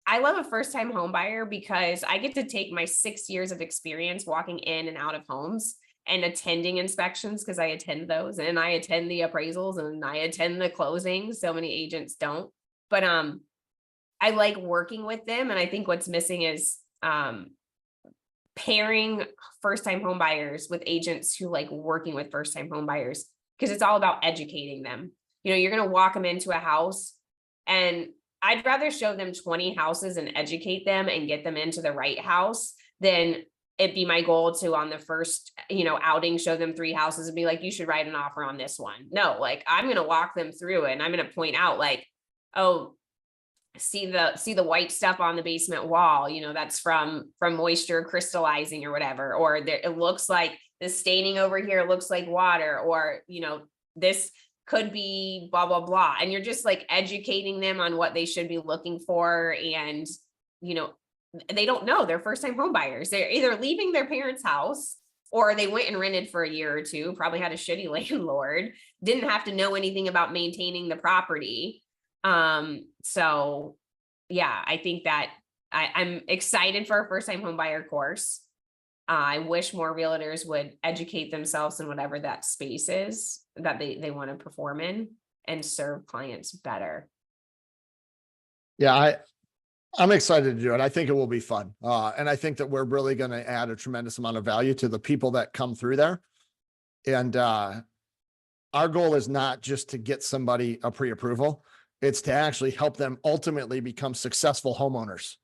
I love a first time home buyer because I get to take my 6 years of experience walking in and out of homes and attending inspections, because I attend those and I attend the appraisals and I attend the closings. So many agents don't, but I like working with them. And I think what's missing is pairing first time home buyers with agents who like working with first time home buyers, because it's all about educating them. You're going to walk them into a house, and I'd rather show them 20 houses and educate them and get them into the right house than it be my goal to, on the first, outing, show them 3 houses and be like, you should write an offer on this one. No, like I'm going to walk them through it and I'm going to point out like, oh, see the white stuff on the basement wall, that's from moisture crystallizing or whatever, or it looks like the staining over here looks like water, or, this could be blah, blah, blah. And you're just like educating them on what they should be looking for. And, they don't know, they're first time home buyers. They're either leaving their parents' house or they went and rented for a year or two, probably had a shitty landlord, didn't have to know anything about maintaining the property. So yeah, I think that I'm excited for a first time home buyer course. I wish more realtors would educate themselves in whatever that space is that they want to perform in and serve clients better. Yeah, I'm excited to do it. I think it will be fun. And I think that we're really going to add a tremendous amount of value to the people that come through there. And our goal is not just to get somebody a pre-approval. It's to actually help them ultimately become successful homeowners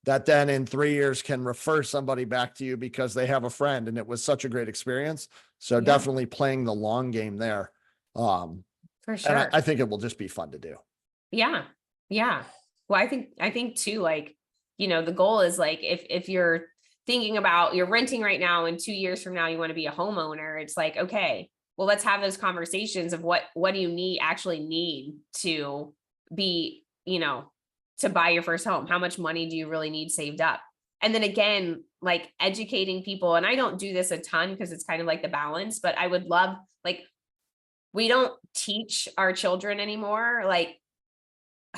that then in 3 years can refer somebody back to you because they have a friend and it was such a great experience. So Yeah. definitely playing the long game there. For And sure. I think it will just be fun to do. Yeah. Yeah. Well, I think too, like, the goal is like, if you're thinking about you're renting right now and 2 years from now, you want to be a homeowner, it's like, okay, well, let's have those conversations of what do you actually need to be, to buy your first home? How much money do you really need saved up? And then again, like educating people. And I don't do this a ton because it's kind of like the balance, but I would love, like, we don't teach our children anymore, like,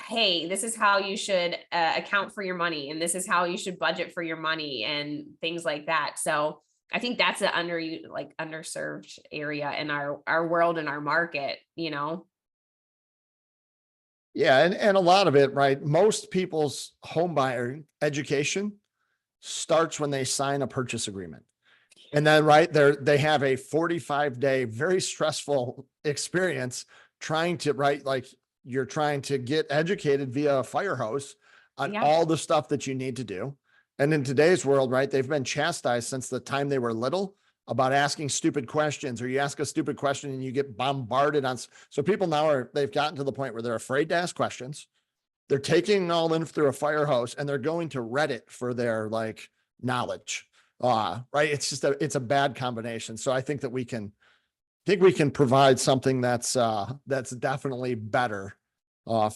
hey, this is how you should account for your money, and this is how you should budget for your money and things like that. So I think that's an underserved area in our world and our market, Yeah. And a lot of it, right? Most people's home buyer education starts when they sign a purchase agreement. And then, right there, they have a 45-day, very stressful experience trying to, right? Like you're trying to get educated via a fire hose on Yeah. all the stuff that you need to do. And in today's world, right, they've been chastised since the time they were little about asking stupid questions, or you ask a stupid question and you get bombarded on. So people now they've gotten to the point where they're afraid to ask questions. They're taking it all in through a fire hose and they're going to Reddit for their like knowledge. Right. It's a bad combination. So I think that we can provide something that's definitely better,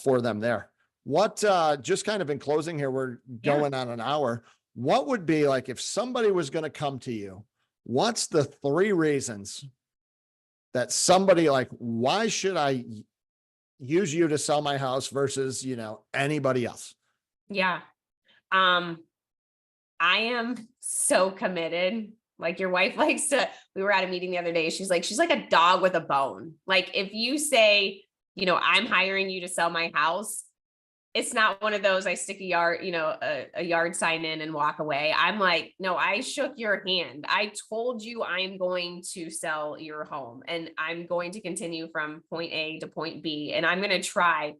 for them there. What, just kind of in closing here, we're going on an hour. What would be like, if somebody was going to come to you, what's the 3 reasons that somebody like, why should I use you to sell my house versus, anybody else? Yeah. I am so committed. Like your wife likes to, we were at a meeting the other day. She's like a dog with a bone. Like if you say, I'm hiring you to sell my house, it's not one of those, I stick a yard, a yard sign in and walk away. I'm like, no, I shook your hand. I told you I'm going to sell your home and I'm going to continue from point A to point B. And I'm going to try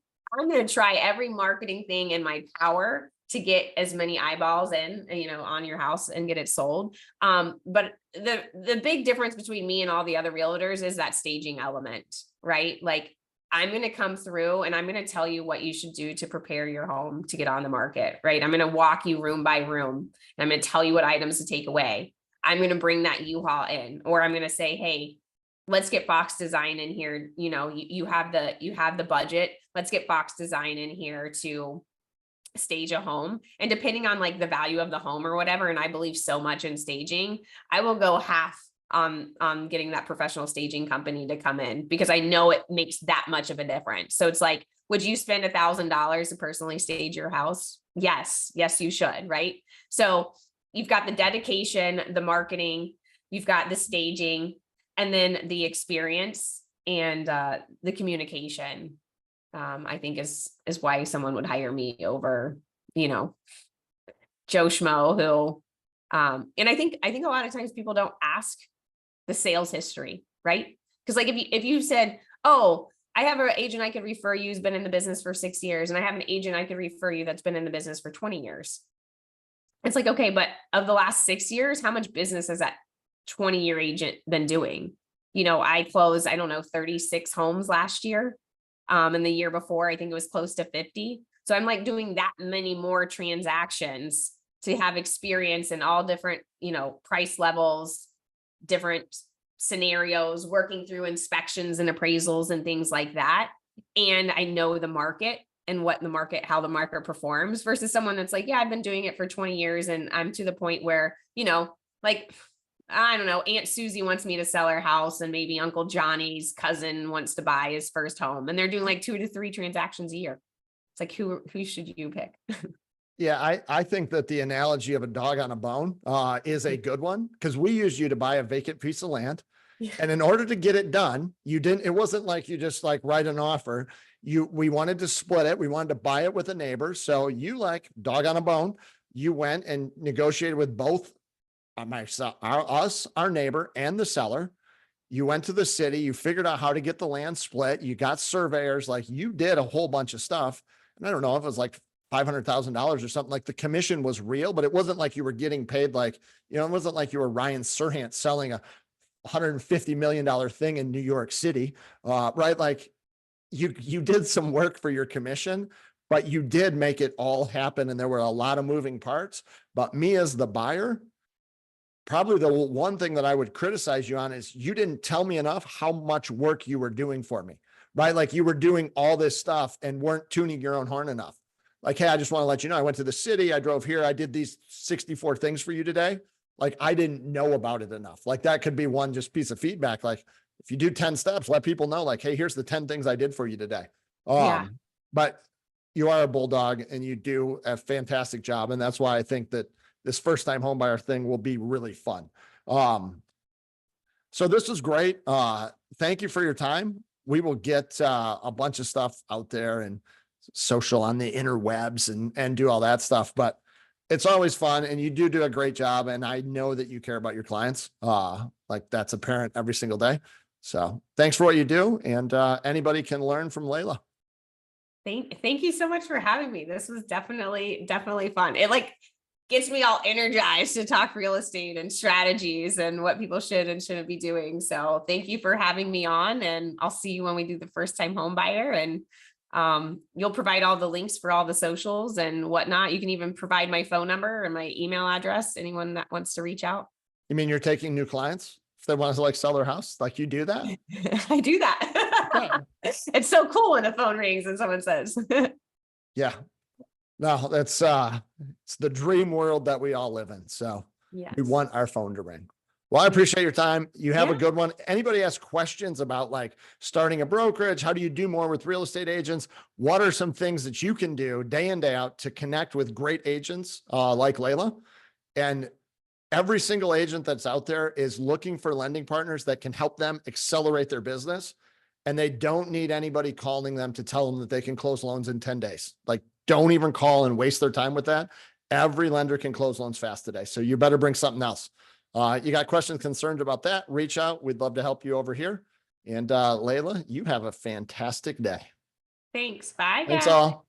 every marketing thing in my power to get as many eyeballs in, on your house and get it sold. But the big difference between me and all the other realtors is that staging element, right? Like I'm going to come through and I'm going to tell you what you should do to prepare your home to get on the market, right? I'm going to walk you room by room and I'm going to tell you what items to take away. I'm going to bring that U-Haul in, or I'm going to say, hey, let's get Fox Design in here. You have the budget. Let's get Fox Design in here to stage a home. And depending on like the value of the home or whatever, and I believe so much in staging, I will go half on getting that professional staging company to come in because I know it makes that much of a difference. So it's like, would you spend $1,000 to personally stage your house? Yes, you should, right? So you've got the dedication, the marketing, you've got the staging, and then the experience and the communication. I think is why someone would hire me over, Joe Schmo who, and I think a lot of times people don't ask the sales history, right? Because like if you said, oh, I have an agent I could refer you who's been in the business for 6 years, and I have an agent I could refer you that's been in the business for 20 years. It's like, okay, but of the last 6 years, how much business has that 20-year agent been doing? I closed, 36 homes last year. And the year before, I think it was close to 50. So I'm like doing that many more transactions to have experience in all different, price levels, different scenarios, working through inspections and appraisals and things like that. And I know the market. and what the market, how the market performs versus someone that's like, yeah, I've been doing it for 20 years and I'm to the point where, you know, like, I don't know, Aunt Susie wants me to sell her house and maybe Uncle Johnny's cousin wants to buy his first home and they're doing like 2 to 3 transactions a year. It's like, who should you pick? Yeah, I think that the analogy of a dog on a bone is a good one, because we used you to buy a vacant piece of land. And in order to get it done, it wasn't like you just like write an offer. We wanted to split it. We wanted to buy it with a neighbor. So you, like dog on a bone, you went and negotiated with both our neighbor and the seller. You went to the city, you figured out how to get the land split. You got surveyors, like you did a whole bunch of stuff. And I don't know if it was like $500,000 or something. Like the commission was real, but it wasn't like you were getting paid. Like, you know, it wasn't like you were Ryan Serhant selling a $150 million thing in New York City, right? Like you did some work for your commission, but you did make it all happen. And there were a lot of moving parts, but me as the buyer, probably the one thing that I would criticize you on is you didn't tell me enough how much work you were doing for me, right? Like you were doing all this stuff and weren't tuning your own horn enough. Like, hey, I just want to let you know, I went to the city, I drove here, I did these 64 things for you today. Like I didn't know about it enough. Like that could be one just piece of feedback. Like if you do 10 steps, let people know like, hey, here's the 10 things I did for you today. Yeah. But you are a bulldog and you do a fantastic job. And that's why I think that this first time home buyer thing will be really fun. So this is great. Thank you for your time. We will get a bunch of stuff out there and social on the interwebs and do all that stuff, but it's always fun and you do a great job. And I know that you care about your clients. Like that's apparent every single day. So thanks for what you do. And anybody can learn from Layla. Thank you so much for having me. This was definitely fun. It like gets me all energized to talk real estate and strategies and what people should and shouldn't be doing. So thank you for having me on, and I'll see you when we do the first time home buyer. And you'll provide all the links for all the socials and whatnot. You can even provide my phone number and my email address, anyone that wants to reach out. You mean you're taking new clients if they want to like sell their house? Like you do that? I do that. Yeah. It's so cool when the phone rings and someone says, Yeah. No, that's it's the dream world that we all live in. So yes. we want our phone to ring. Well, I appreciate your time. You have a Yeah. good one. Anybody has questions about like starting a brokerage? How do you do more with real estate agents? What are some things that you can do day in, day out to connect with great agents like Layla? And every single agent that's out there is looking for lending partners that can help them accelerate their business. And they don't need anybody calling them to tell them that they can close loans in 10 days. Like, don't even call and waste their time with that. Every lender can close loans fast today. So you better bring something else. You got questions, concerns about that, reach out. We'd love to help you over here. And Layla, you have a fantastic day. Thanks. Bye, Thanks guys. all.